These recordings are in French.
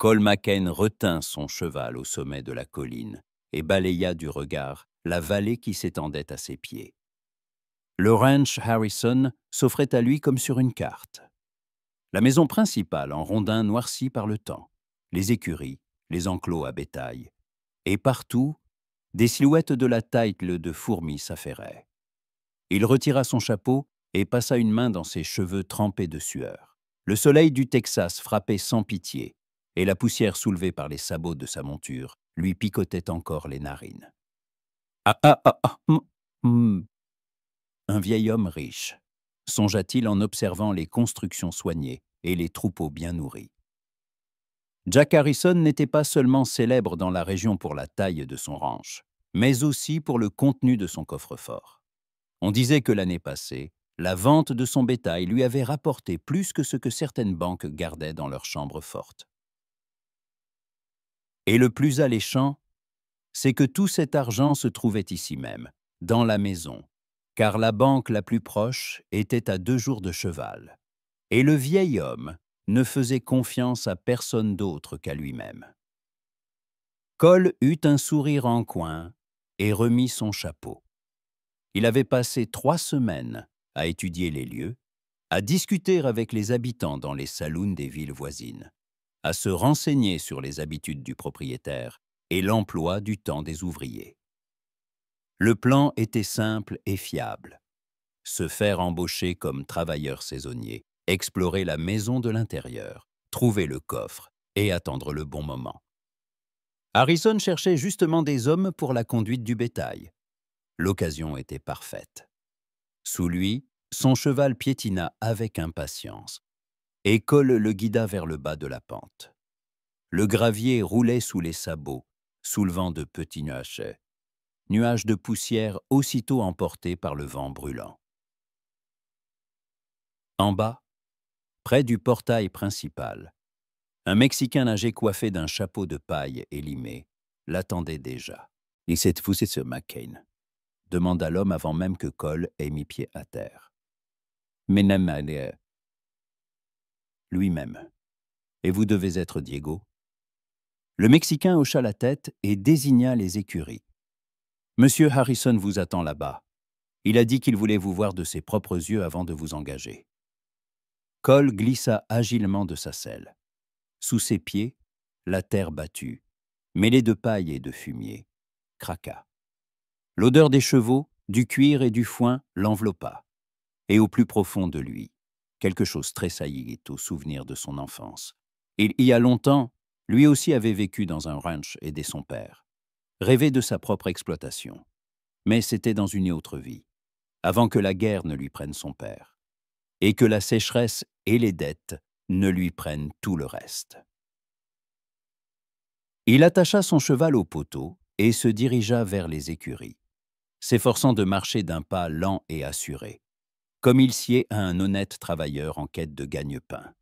Cole McCain retint son cheval au sommet de la colline et balaya du regard la vallée qui s'étendait à ses pieds. Le ranch Harrison s'offrait à lui comme sur une carte. La maison principale en rondins noircis par le temps, les écuries, les enclos à bétail, et partout, des silhouettes de la taille de fourmis s'affairaient. Il retira son chapeau et passa une main dans ses cheveux trempés de sueur. Le soleil du Texas frappait sans pitié, et la poussière soulevée par les sabots de sa monture lui picotait encore les narines. Ah ah ah ah hum, hum. Un vieil homme riche, songea-t-il en observant les constructions soignées et les troupeaux bien nourris. Jack Harrison n'était pas seulement célèbre dans la région pour la taille de son ranch, mais aussi pour le contenu de son coffre-fort. On disait que l'année passée, la vente de son bétail lui avait rapporté plus que ce que certaines banques gardaient dans leurs chambres fortes. Et le plus alléchant, c'est que tout cet argent se trouvait ici même, dans la maison, car la banque la plus proche était à 2 jours de cheval, et le vieil homme ne faisait confiance à personne d'autre qu'à lui-même. Cole eut un sourire en coin et remit son chapeau. Il avait passé 3 semaines à étudier les lieux, à discuter avec les habitants dans les saloons des villes voisines, à se renseigner sur les habitudes du propriétaire et l'emploi du temps des ouvriers. Le plan était simple et fiable. Se faire embaucher comme travailleur saisonnier, explorer la maison de l'intérieur, trouver le coffre et attendre le bon moment. Harrison cherchait justement des hommes pour la conduite du bétail. L'occasion était parfaite. Sous lui, son cheval piétina avec impatience, et Cole le guida vers le bas de la pente. Le gravier roulait sous les sabots, soulevant de petits nuages de poussière aussitôt emportés par le vent brûlant. En bas, près du portail principal, un Mexicain âgé coiffé d'un chapeau de paille élimé l'attendait déjà. « Il s'est poussé sur McCain », demanda l'homme avant même que Cole ait mis pied à terre. « Mais lui-même. Et vous devez être Diego ?» Le Mexicain hocha la tête et désigna les écuries. « Monsieur Harrison vous attend là-bas. Il a dit qu'il voulait vous voir de ses propres yeux avant de vous engager. » Cole glissa agilement de sa selle. Sous ses pieds, la terre battue, mêlée de paille et de fumier, craqua. L'odeur des chevaux, du cuir et du foin l'enveloppa. Et au plus profond de lui, quelque chose tressaillit au souvenir de son enfance. Il y a longtemps, lui aussi avait vécu dans un ranch aidé son père, rêvé de sa propre exploitation. Mais c'était dans une autre vie, avant que la guerre ne lui prenne son père, et que la sécheresse et les dettes ne lui prennent tout le reste. Il attacha son cheval au poteau et se dirigea vers les écuries, s'efforçant de marcher d'un pas lent et assuré, comme il sied à un honnête travailleur en quête de gagne-pain.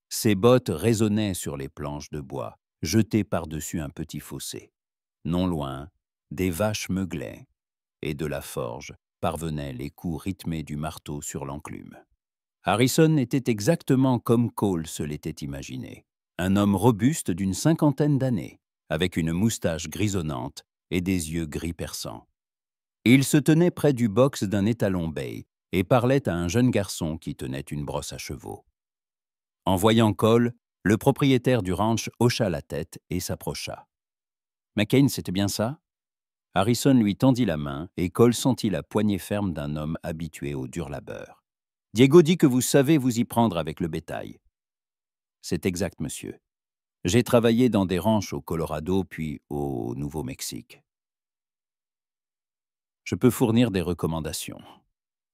Ses bottes résonnaient sur les planches de bois, jetées par-dessus un petit fossé. Non loin, des vaches meuglaient, et de la forge parvenaient les coups rythmés du marteau sur l'enclume. Harrison était exactement comme Cole se l'était imaginé, un homme robuste d'une 50aine d'années, avec une moustache grisonnante et des yeux gris perçants. Il se tenait près du box d'un étalon bay et parlait à un jeune garçon qui tenait une brosse à chevaux. En voyant Cole, le propriétaire du ranch hocha la tête et s'approcha. « McCain, c'était bien ça ?» Harrison lui tendit la main et Cole sentit la poignée ferme d'un homme habitué au dur labeur. « Diego dit que vous savez vous y prendre avec le bétail. »« C'est exact, monsieur. J'ai travaillé dans des ranchs au Colorado puis au Nouveau-Mexique. Je peux fournir des recommandations. »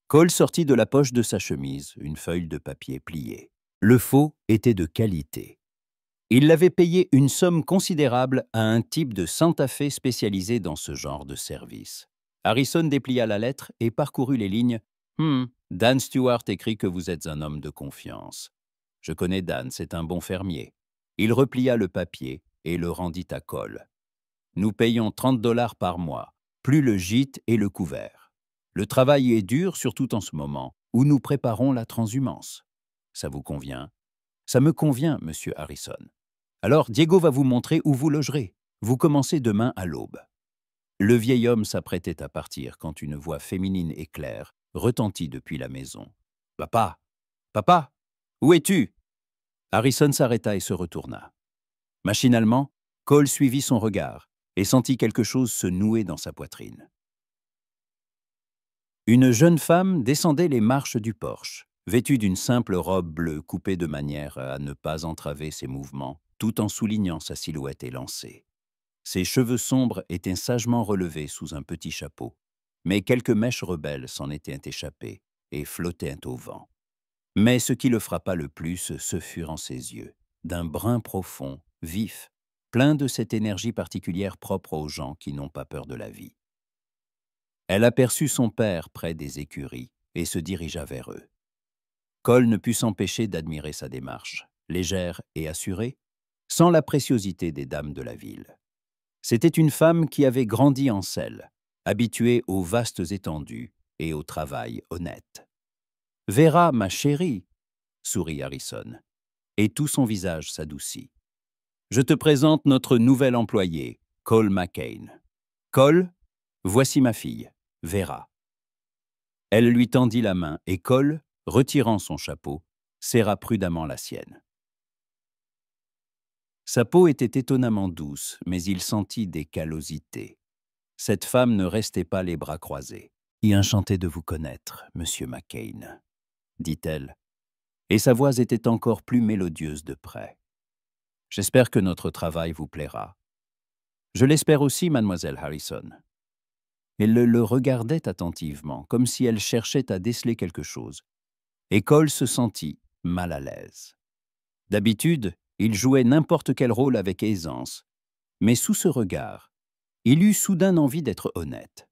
Cole sortit de la poche de sa chemise une feuille de papier pliée. Le faux était de qualité. Il l'avait payé une somme considérable à un type de Santa Fe spécialisé dans ce genre de service. Harrison déplia la lettre et parcourut les lignes. « Dan Stewart écrit que vous êtes un homme de confiance. Je connais Dan, c'est un bon fermier. » Il replia le papier et le rendit à Cole. « Nous payons 30$ par mois, plus le gîte et le couvert. Le travail est dur, surtout en ce moment, où nous préparons la transhumance. Ça vous convient ? » « Ça me convient, monsieur Harrison. » Alors Diego va vous montrer où vous logerez. Vous commencez demain à l'aube. Le vieil homme s'apprêtait à partir quand une voix féminine et claire retentit depuis la maison. « Papa! Papa! Où es-tu » Harrison s'arrêta et se retourna. Machinalement, Cole suivit son regard et sentit quelque chose se nouer dans sa poitrine. Une jeune femme descendait les marches du porche, vêtue d'une simple robe bleue coupée de manière à ne pas entraver ses mouvements, tout en soulignant sa silhouette élancée. Ses cheveux sombres étaient sagement relevés sous un petit chapeau, mais quelques mèches rebelles s'en étaient échappées et flottaient au vent. Mais ce qui le frappa le plus, ce furent en ses yeux, d'un brun profond, vif, plein de cette énergie particulière propre aux gens qui n'ont pas peur de la vie. Elle aperçut son père près des écuries et se dirigea vers eux. Cole ne put s'empêcher d'admirer sa démarche, légère et assurée, sans la préciosité des dames de la ville. C'était une femme qui avait grandi en selle, habituée aux vastes étendues et au travail honnête. « Vera, ma chérie !» sourit Harrison, et tout son visage s'adoucit. « Je te présente notre nouvel employé, Cole McCain. Cole, voici ma fille, Vera. » Elle lui tendit la main et Cole, retirant son chapeau, serra prudemment la sienne. Sa peau était étonnamment douce, mais il sentit des callosités. Cette femme ne restait pas les bras croisés. « Et enchantée de vous connaître, monsieur McCain, » dit-elle, et sa voix était encore plus mélodieuse de près. « J'espère que notre travail vous plaira. »« Je l'espère aussi, mademoiselle Harrison. » Elle le regardait attentivement, comme si elle cherchait à déceler quelque chose, et Cole se sentit mal à l'aise. D'habitude, il jouait n'importe quel rôle avec aisance, mais sous ce regard, il eut soudain envie d'être honnête.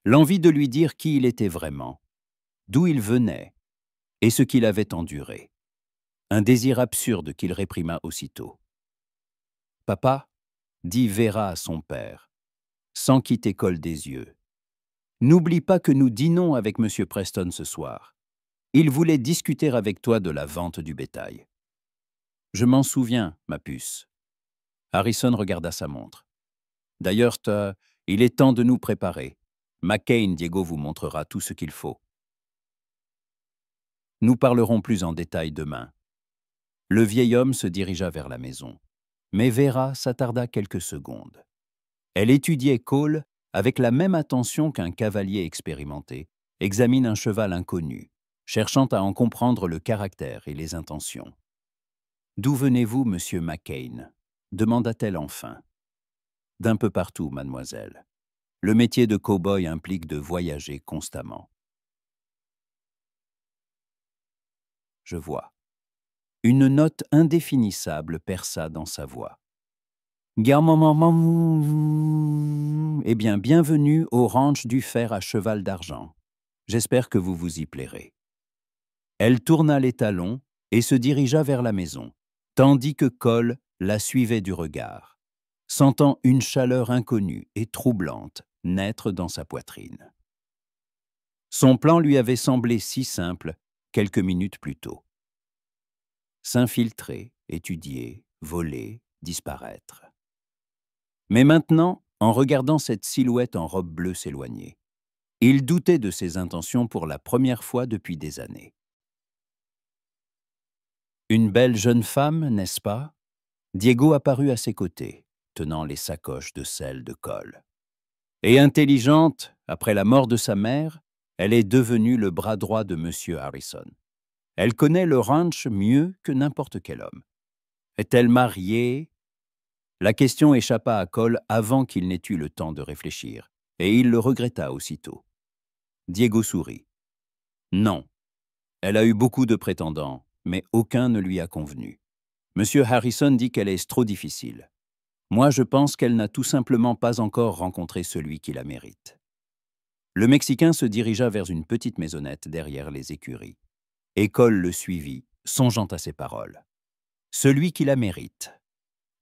L'envie de lui dire qui il était vraiment, d'où il venait et ce qu'il avait enduré. Un désir absurde qu'il réprima aussitôt. « Papa, » dit Vera à son père, sans quitter Cole des yeux, « n'oublie pas que nous dînons avec M. Preston ce soir. Il voulait discuter avec toi de la vente du bétail. »« Je m'en souviens, ma puce. » Harrison regarda sa montre. « D'ailleurs, il est temps de nous préparer. McCain, Diego vous montrera tout ce qu'il faut. Nous parlerons plus en détail demain. » Le vieil homme se dirigea vers la maison, mais Vera s'attarda quelques secondes. Elle étudiait Cole avec la même attention qu'un cavalier expérimenté examine un cheval inconnu, cherchant à en comprendre le caractère et les intentions. « D'où venez-vous, monsieur McCain » demanda-t-elle enfin. « D'un peu partout, mademoiselle. Le métier de cow-boy implique de voyager constamment. » « Je vois. » Une note indéfinissable perça dans sa voix. « Eh bien, bienvenue au ranch du fer à cheval d'argent. J'espère que vous vous y plairez. » Elle tourna les talons et se dirigea vers la maison, tandis que Cole la suivait du regard, sentant une chaleur inconnue et troublante naître dans sa poitrine. Son plan lui avait semblé si simple quelques minutes plus tôt. S'infiltrer, étudier, voler, disparaître. Mais maintenant, en regardant cette silhouette en robe bleue s'éloigner, il doutait de ses intentions pour la première fois depuis des années. Une belle jeune femme, n'est-ce pas? Diego apparut à ses côtés, tenant les sacoches de sel de Cole. Et intelligente, après la mort de sa mère, elle est devenue le bras droit de M. Harrison. Elle connaît le ranch mieux que n'importe quel homme. Est-elle mariée? La question échappa à Cole avant qu'il n'ait eu le temps de réfléchir, et il le regretta aussitôt. Diego sourit. Non. Elle a eu beaucoup de prétendants, mais aucun ne lui a convenu. Monsieur Harrison dit qu'elle est trop difficile. Moi, je pense qu'elle n'a tout simplement pas encore rencontré celui qui la mérite. Le Mexicain se dirigea vers une petite maisonnette derrière les écuries. Et Cole le suivit, songeant à ses paroles. Celui qui la mérite.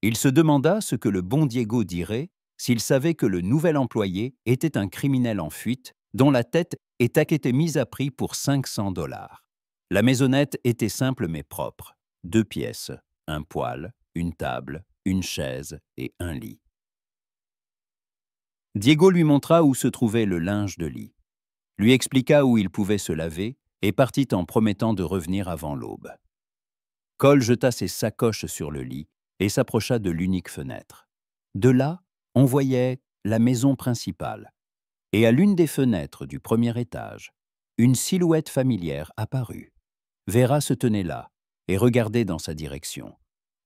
Il se demanda ce que le bon Diego dirait s'il savait que le nouvel employé était un criminel en fuite dont la tête était mise à prix pour 500 $. La maisonnette était simple mais propre. 2 pièces, un poêle, une table, une chaise et un lit. Diego lui montra où se trouvait le linge de lit, lui expliqua où il pouvait se laver et partit en promettant de revenir avant l'aube. Cole jeta ses sacoches sur le lit et s'approcha de l'unique fenêtre. De là, on voyait la maison principale, et à l'une des fenêtres du premier étage, une silhouette familière apparut. Vera se tenait là et regardait dans sa direction.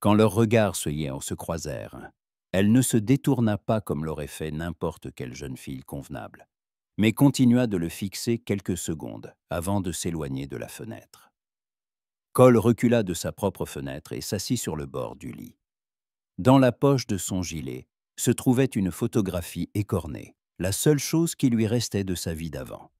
Quand leurs regards se croisèrent, elle ne se détourna pas comme l'aurait fait n'importe quelle jeune fille convenable, mais continua de le fixer quelques secondes avant de s'éloigner de la fenêtre. Cole recula de sa propre fenêtre et s'assit sur le bord du lit. Dans la poche de son gilet se trouvait une photographie écornée, la seule chose qui lui restait de sa vie d'avant.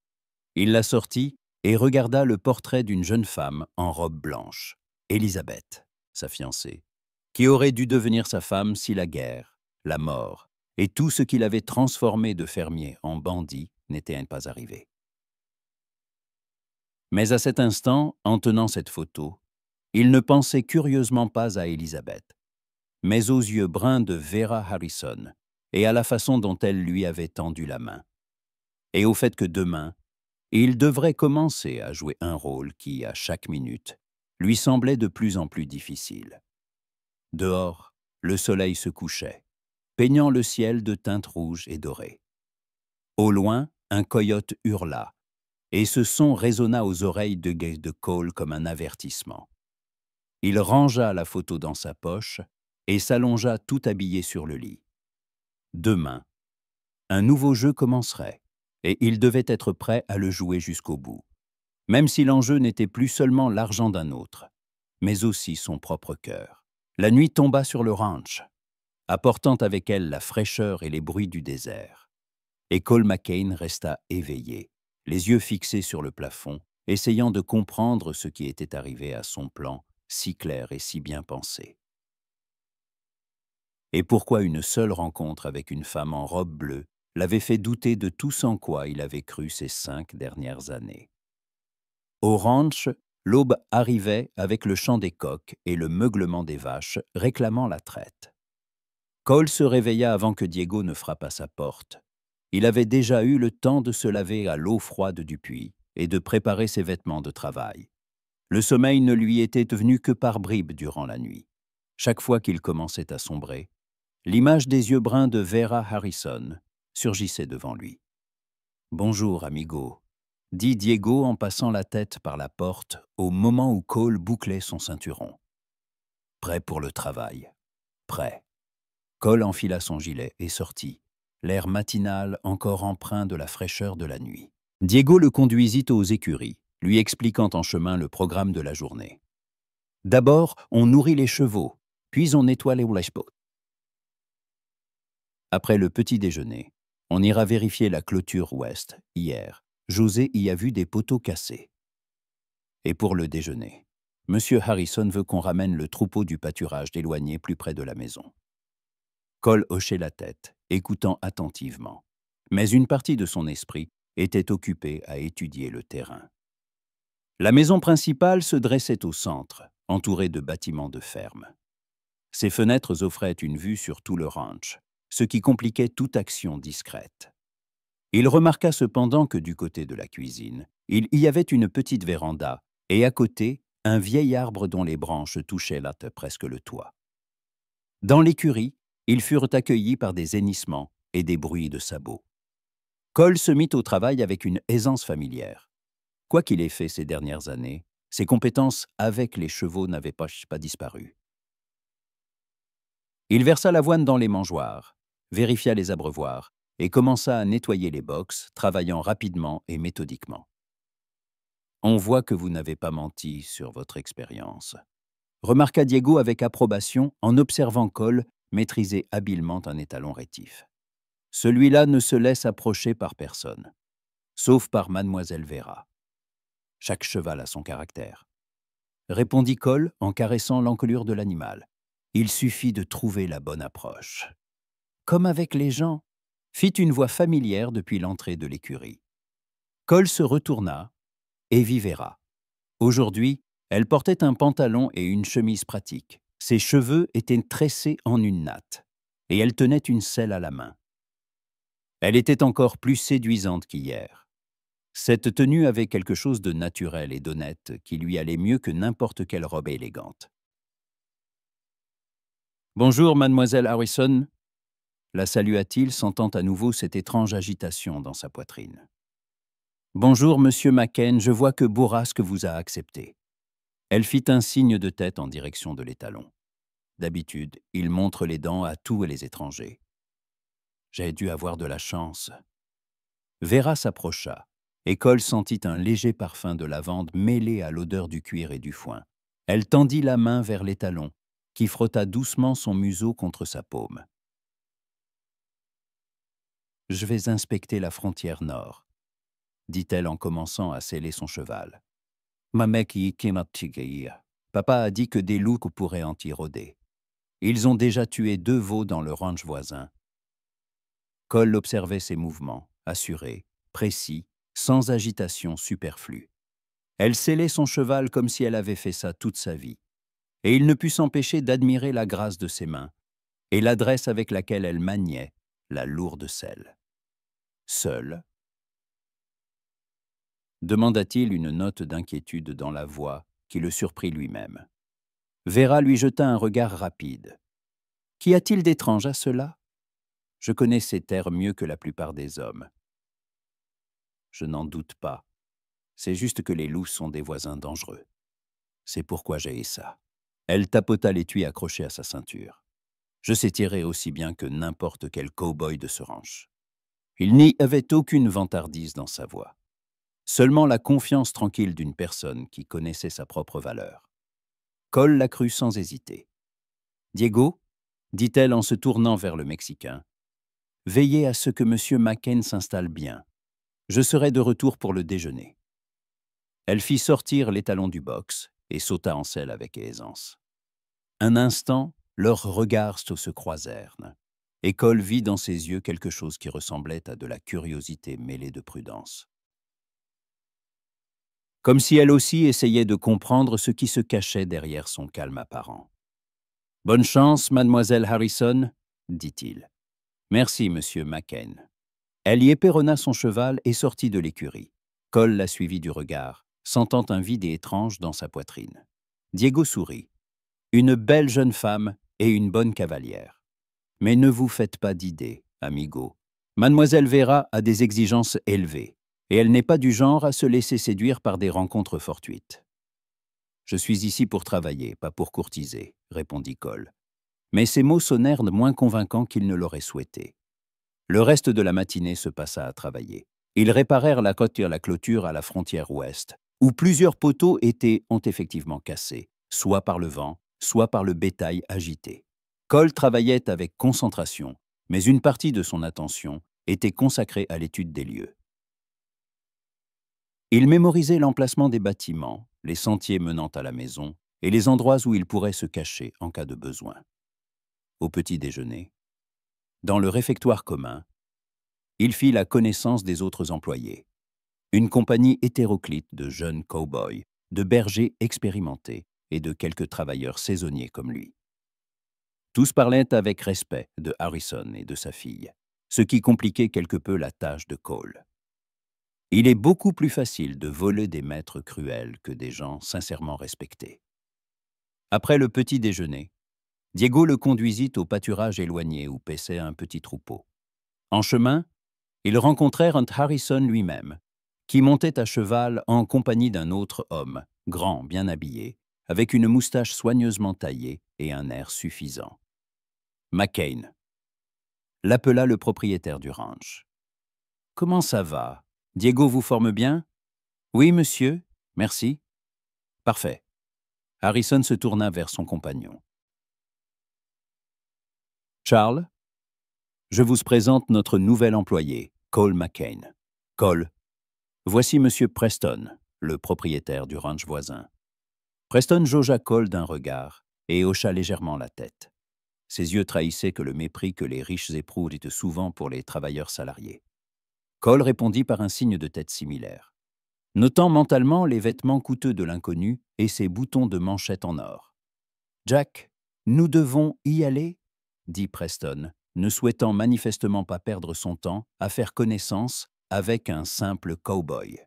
Il la sortit et regarda le portrait d'une jeune femme en robe blanche, Elisabeth, sa fiancée, qui aurait dû devenir sa femme si la guerre, la mort et tout ce qu'il avait transformé de fermier en bandit n'était pas arrivé. Mais à cet instant, en tenant cette photo, il ne pensait curieusement pas à Elisabeth, mais aux yeux bruns de Vera Harrison et à la façon dont elle lui avait tendu la main, et au fait que demain, il devrait commencer à jouer un rôle qui, à chaque minute, lui semblait de plus en plus difficile. Dehors, le soleil se couchait, peignant le ciel de teintes rouges et dorées. Au loin, un coyote hurla, et ce son résonna aux oreilles de Cole comme un avertissement. Il rangea la photo dans sa poche et s'allongea tout habillé sur le lit. Demain, un nouveau jeu commencerait, et il devait être prêt à le jouer jusqu'au bout, même si l'enjeu n'était plus seulement l'argent d'un autre, mais aussi son propre cœur. La nuit tomba sur le ranch, apportant avec elle la fraîcheur et les bruits du désert. Et Cole McCain resta éveillé, les yeux fixés sur le plafond, essayant de comprendre ce qui était arrivé à son plan, si clair et si bien pensé. Et pourquoi une seule rencontre avec une femme en robe bleue l'avait fait douter de tout ce en quoi il avait cru ces 5 dernières années. Au ranch, l'aube arrivait avec le chant des coqs et le meuglement des vaches réclamant la traite. Cole se réveilla avant que Diego ne frappât sa porte. Il avait déjà eu le temps de se laver à l'eau froide du puits et de préparer ses vêtements de travail. Le sommeil ne lui était venu que par bribes durant la nuit. Chaque fois qu'il commençait à sombrer, l'image des yeux bruns de Vera Harrison surgissait devant lui. « Bonjour, amigo », dit Diego en passant la tête par la porte au moment où Cole bouclait son ceinturon. « Prêt pour le travail. Prêt. » Cole enfila son gilet et sortit, l'air matinal encore empreint de la fraîcheur de la nuit. Diego le conduisit aux écuries, lui expliquant en chemin le programme de la journée. D'abord, on nourrit les chevaux, puis on nettoie les lèche-bottes. Après le petit déjeuner, on ira vérifier la clôture ouest. Hier, José y a vu des poteaux cassés. Et pour le déjeuner, M. Harrison veut qu'on ramène le troupeau du pâturage d'éloigné plus près de la maison. Cole hochait la tête, écoutant attentivement, mais une partie de son esprit était occupée à étudier le terrain. La maison principale se dressait au centre, entourée de bâtiments de ferme. Ses fenêtres offraient une vue sur tout le ranch, ce qui compliquait toute action discrète. Il remarqua cependant que du côté de la cuisine, il y avait une petite véranda et à côté, un vieil arbre dont les branches touchaient là presque le toit. Dans l'écurie, ils furent accueillis par des hennissements et des bruits de sabots. Cole se mit au travail avec une aisance familière. Quoi qu'il ait fait ces dernières années, ses compétences avec les chevaux n'avaient pas disparu. Il versa l'avoine dans les mangeoires, vérifia les abreuvoirs et commença à nettoyer les boxes, travaillant rapidement et méthodiquement. « On voit que vous n'avez pas menti sur votre expérience », remarqua Diego avec approbation en observant Cole maîtriser habilement un étalon rétif. « Celui-là ne se laisse approcher par personne, sauf par mademoiselle Vera. Chaque cheval a son caractère. » Répondit Cole en caressant l'encolure de l'animal. « Il suffit de trouver la bonne approche. » Comme avec les gens, fit une voix familière depuis l'entrée de l'écurie. Cole se retourna et vit Vera. Aujourd'hui, elle portait un pantalon et une chemise pratique, Ses cheveux étaient tressés en une natte, et elle tenait une selle à la main. Elle était encore plus séduisante qu'hier. Cette tenue avait quelque chose de naturel et d'honnête qui lui allait mieux que n'importe quelle robe élégante. « Bonjour, mademoiselle Harrison », la salua-t-il, sentant à nouveau cette étrange agitation dans sa poitrine. « Bonjour, monsieur Macken, je vois que Bourrasque vous a accepté. » Elle fit un signe de tête en direction de l'étalon. D'habitude, il montre les dents à tous les étrangers. J'ai dû avoir de la chance. Vera s'approcha, et Cole sentit un léger parfum de lavande mêlé à l'odeur du cuir et du foin. Elle tendit la main vers l'étalon, qui frotta doucement son museau contre sa paume. « Je vais inspecter la frontière nord, » dit-elle en commençant à seller son cheval. « Papa a dit que des loups pourraient en y rôder. Ils ont déjà tué 2 veaux dans le ranch voisin. » Cole observait ses mouvements, assurés, précis, sans agitation superflue. Elle sellait son cheval comme si elle avait fait ça toute sa vie, et il ne put s'empêcher d'admirer la grâce de ses mains et l'adresse avec laquelle elle maniait la lourde selle. Seul, demanda-t-il, une note d'inquiétude dans la voix qui le surprit lui-même. Vera lui jeta un regard rapide. « Qu'y a-t-il d'étrange à cela ? Je connais ces terres mieux que la plupart des hommes. » « Je n'en doute pas. C'est juste que les loups sont des voisins dangereux. C'est pourquoi j'ai ça. » Elle tapota l'étui accroché à sa ceinture. « Je sais tirer aussi bien que n'importe quel cow-boy de ce ranch. » Il n'y avait aucune vantardise dans sa voix. Seulement la confiance tranquille d'une personne qui connaissait sa propre valeur. Cole la crut sans hésiter. « Diego, » dit-elle en se tournant vers le Mexicain, « veillez à ce que M. Macken s'installe bien. Je serai de retour pour le déjeuner. » Elle fit sortir l'étalon du box et sauta en selle avec aisance. Un instant, leurs regards se croisèrent, et Cole vit dans ses yeux quelque chose qui ressemblait à de la curiosité mêlée de prudence. Comme si elle aussi essayait de comprendre ce qui se cachait derrière son calme apparent. « Bonne chance, mademoiselle Harrison, » dit-il. « Merci, monsieur Macken. » Elle y éperonna son cheval et sortit de l'écurie. Cole la suivit du regard, sentant un vide étrange dans sa poitrine. Diego sourit. Une belle jeune femme et une bonne cavalière. Mais ne vous faites pas d'idées, amigo. Mademoiselle Vera a des exigences élevées, et elle n'est pas du genre à se laisser séduire par des rencontres fortuites. « Je suis ici pour travailler, pas pour courtiser, » répondit Cole. Mais ces mots sonnèrent moins convaincants qu'il ne l'aurait souhaité. Le reste de la matinée se passa à travailler. Ils réparèrent la clôture à la frontière ouest, où plusieurs poteaux ont effectivement cassé, soit par le vent, soit par le bétail agité. Cole travaillait avec concentration, mais une partie de son attention était consacrée à l'étude des lieux. Il mémorisait l'emplacement des bâtiments, les sentiers menant à la maison et les endroits où il pourrait se cacher en cas de besoin. Au petit déjeuner, dans le réfectoire commun, il fit la connaissance des autres employés. Une compagnie hétéroclite de jeunes cow-boys, de bergers expérimentés et de quelques travailleurs saisonniers comme lui. Tous parlaient avec respect de Harrison et de sa fille, ce qui compliquait quelque peu la tâche de Cole. Il est beaucoup plus facile de voler des maîtres cruels que des gens sincèrement respectés. Après le petit déjeuner, Diego le conduisit au pâturage éloigné où paissait un petit troupeau. En chemin, ils rencontrèrent Harrison lui-même, qui montait à cheval en compagnie d'un autre homme, grand, bien habillé, avec une moustache soigneusement taillée et un air suffisant. McCain l'appela le propriétaire du ranch. « Comment ça va? Diego vous forme bien? »« Oui, monsieur, merci. »« Parfait. » Harrison se tourna vers son compagnon. « Charles, je vous présente notre nouvel employé, Cole McCain. Cole, voici monsieur Preston, le propriétaire du ranch voisin. » Preston jaugea Cole d'un regard et hocha légèrement la tête. Ses yeux trahissaient que le mépris que les riches éprouvent souvent pour les travailleurs salariés. Cole répondit par un signe de tête similaire, notant mentalement les vêtements coûteux de l'inconnu et ses boutons de manchette en or. « Jack, Nous devons y aller, dit Preston, ne souhaitant manifestement pas perdre son temps à faire connaissance avec un simple cow-boy.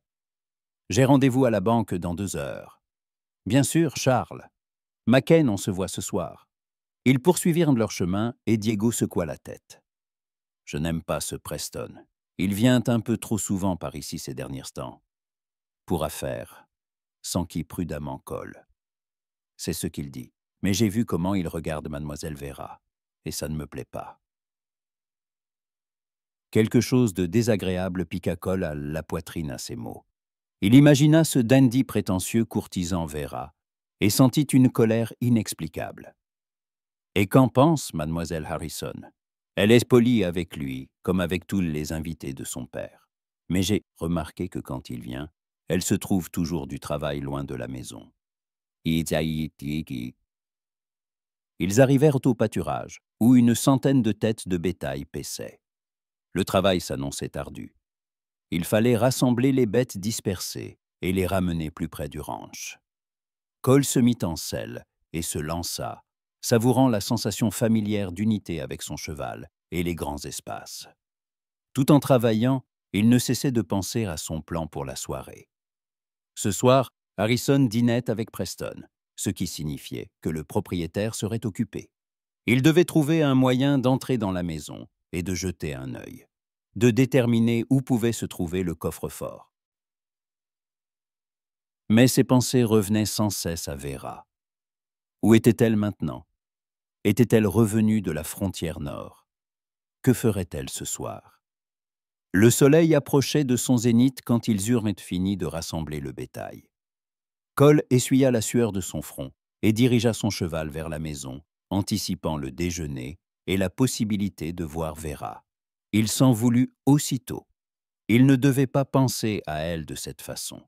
J'ai rendez-vous à la banque dans 2 heures. Bien sûr, Charles. McCain, on se voit ce soir. Ils poursuivirent leur chemin et Diego secoua la tête. Je n'aime pas ce Preston. Il vient un peu trop souvent par ici ces derniers temps. Pour affaires, s'enquit prudemment Cole. C'est ce qu'il dit. Mais j'ai vu comment il regarde mademoiselle Vera, et ça ne me plaît pas. Quelque chose de désagréable piqua Cole à la poitrine à ces mots. Il imagina ce dandy prétentieux courtisan Vera, et sentit une colère inexplicable. Et qu'en pense mademoiselle Harrison? Elle est polie avec lui, comme avec tous les invités de son père. Mais j'ai remarqué que quand il vient, elle se trouve toujours du travail loin de la maison. Ils arrivèrent au pâturage, où une centaine de têtes de bétail paissaient. Le travail s'annonçait ardu. Il fallait rassembler les bêtes dispersées et les ramener plus près du ranch. Cole se mit en selle et se lança, savourant la sensation familière d'unité avec son cheval et les grands espaces. Tout en travaillant, il ne cessait de penser à son plan pour la soirée. Ce soir, Harrison dînait avec Preston, ce qui signifiait que le propriétaire serait occupé. Il devait trouver un moyen d'entrer dans la maison et de jeter un œil, de déterminer où pouvait se trouver le coffre-fort. Mais ses pensées revenaient sans cesse à Vera. Où était-elle maintenant? Était-elle revenue de la frontière nord? Que ferait-elle ce soir? Le soleil approchait de son zénith quand ils eurent fini de rassembler le bétail. Cole essuya la sueur de son front et dirigea son cheval vers la maison, anticipant le déjeuner et la possibilité de voir Vera. Il s'en voulut aussitôt. Il ne devait pas penser à elle de cette façon.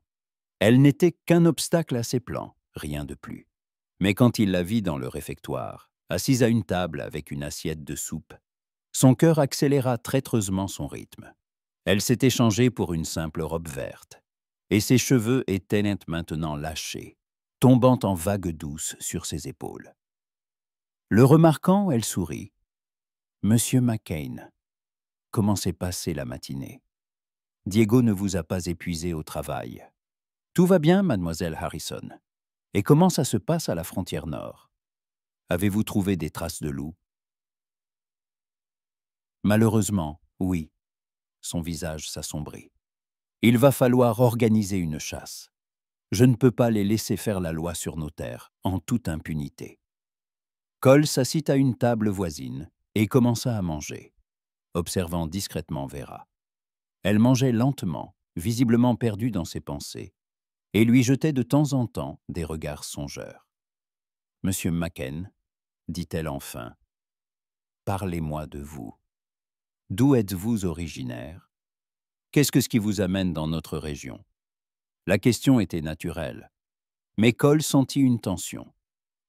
Elle n'était qu'un obstacle à ses plans, rien de plus. Mais quand il la vit dans le réfectoire, assise à une table avec une assiette de soupe, son cœur accéléra traîtreusement son rythme. Elle s'était changée pour une simple robe verte, et ses cheveux étaient maintenant lâchés, tombant en vagues douces sur ses épaules. Le remarquant, elle sourit. « Monsieur McCain, comment s'est passée la matinée? Diego ne vous a pas épuisé au travail. Tout va bien, mademoiselle Harrison. Et comment ça se passe à la frontière nord? Avez-vous trouvé des traces de loups? » Malheureusement, oui. Son visage s'assombrit. Il va falloir organiser une chasse. Je ne peux pas les laisser faire la loi sur nos terres, en toute impunité. Cole s'assit à une table voisine et commença à manger, observant discrètement Vera. Elle mangeait lentement, visiblement perdue dans ses pensées, et lui jetait de temps en temps des regards songeurs. « Monsieur McCain, dit-elle enfin, parlez-moi de vous. D'où êtes-vous originaire? Qu'est-ce que ce qui vous amène dans notre région? » La question était naturelle, mais Cole sentit une tension.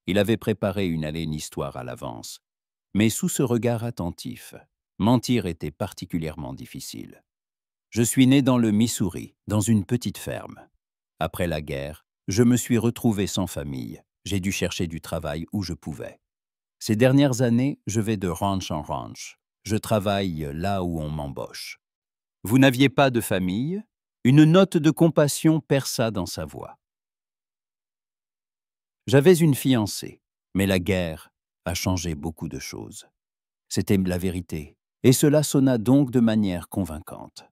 Il avait préparé une haleine histoire à l'avance, mais sous ce regard attentif, mentir était particulièrement difficile. Je suis né dans le Missouri, dans une petite ferme. Après la guerre, je me suis retrouvé sans famille. J'ai dû chercher du travail où je pouvais. Ces dernières années, je vais de ranch en ranch. Je travaille là où on m'embauche. Vous n'aviez pas de famille? Une note de compassion perça dans sa voix. J'avais une fiancée, mais la guerre a changé beaucoup de choses. C'était la vérité, et cela sonna donc de manière convaincante.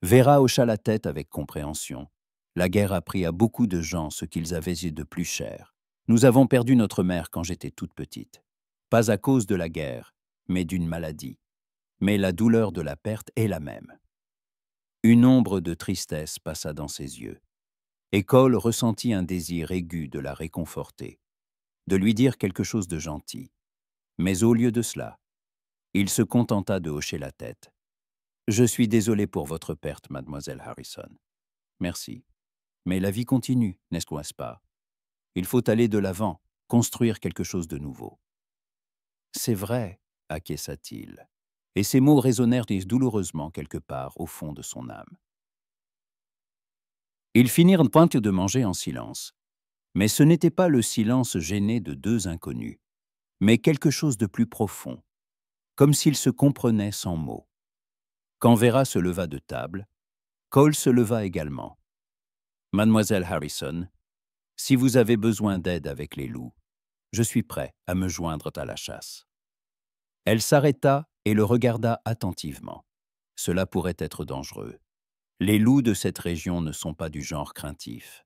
Vera hocha la tête avec compréhension. La guerre a pris à beaucoup de gens ce qu'ils avaient de plus cher. Nous avons perdu notre mère quand j'étais toute petite. Pas à cause de la guerre, mais d'une maladie. Mais la douleur de la perte est la même. Une ombre de tristesse passa dans ses yeux. Et Cole ressentit un désir aigu de la réconforter, de lui dire quelque chose de gentil. Mais au lieu de cela, il se contenta de hocher la tête. « Je suis désolé pour votre perte, mademoiselle Harrison. Merci. Mais la vie continue, n'est-ce pas? Il faut aller de l'avant, construire quelque chose de nouveau. » « C'est vrai, acquiesça-t-il, et ces mots résonnèrent douloureusement quelque part au fond de son âme. Ils finirent point de manger en silence. Mais ce n'était pas le silence gêné de deux inconnus. mais quelque chose de plus profond, comme s'ils se comprenaient sans mots. Quand Vera se leva de table, Cole se leva également. « Mademoiselle Harrison, si vous avez besoin d'aide avec les loups, je suis prêt à me joindre à la chasse. » Elle s'arrêta et le regarda attentivement. Cela pourrait être dangereux. Les loups de cette région ne sont pas du genre craintif.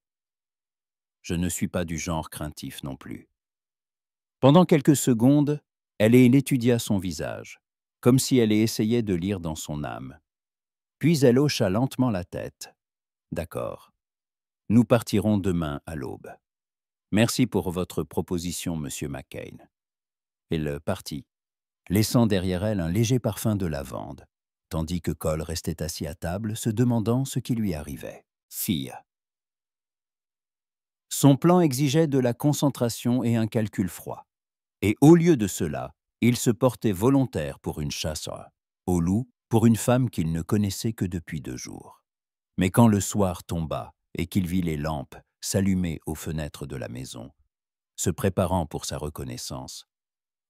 Je ne suis pas du genre craintif non plus. Pendant quelques secondes, elle étudia son visage, comme si elle essayait de lire dans son âme. Puis elle hocha lentement la tête. « D'accord. Nous partirons demain à l'aube. Merci pour votre proposition, monsieur McCain. » Elle partit, laissant derrière elle un léger parfum de lavande, tandis que Cole restait assis à table, se demandant ce qui lui arrivait. Fille. Son plan exigeait de la concentration et un calcul froid. Et au lieu de cela, il se portait volontaire pour une chasse au loup pour une femme qu'il ne connaissait que depuis 2 jours. Mais quand le soir tomba et qu'il vit les lampes s'allumer aux fenêtres de la maison, se préparant pour sa reconnaissance,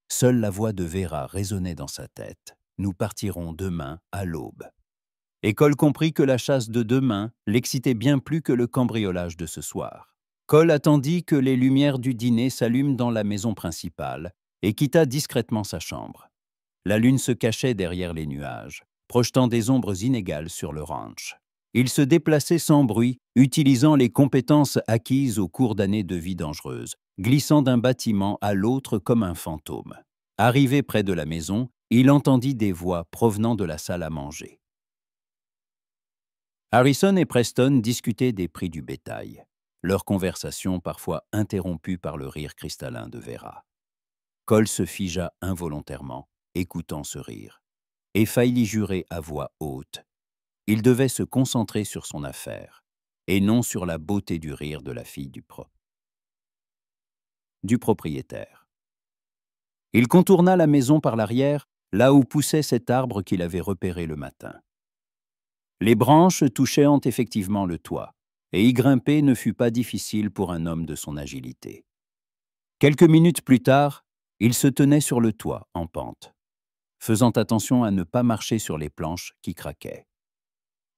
seule la voix de Vera résonnait dans sa tête. « Nous partirons demain à l'aube. » Et Cole comprit que la chasse de demain l'excitait bien plus que le cambriolage de ce soir. Cole attendit que les lumières du dîner s'allument dans la maison principale et quitta discrètement sa chambre. La lune se cachait derrière les nuages, projetant des ombres inégales sur le ranch. Il se déplaçait sans bruit, utilisant les compétences acquises au cours d'années de vie dangereuse, glissant d'un bâtiment à l'autre comme un fantôme. Arrivé près de la maison, il entendit des voix provenant de la salle à manger. Harrison et Preston discutaient des prix du bétail, leur conversation parfois interrompue par le rire cristallin de Vera. Cole se figea involontairement, écoutant ce rire, et faillit jurer à voix haute. Il devait se concentrer sur son affaire, et non sur la beauté du rire de la fille du propriétaire. Il contourna la maison par l'arrière, là où poussait cet arbre qu'il avait repéré le matin. Les branches touchaient effectivement le toit, et y grimper ne fut pas difficile pour un homme de son agilité. Quelques minutes plus tard, il se tenait sur le toit, en pente, faisant attention à ne pas marcher sur les planches qui craquaient.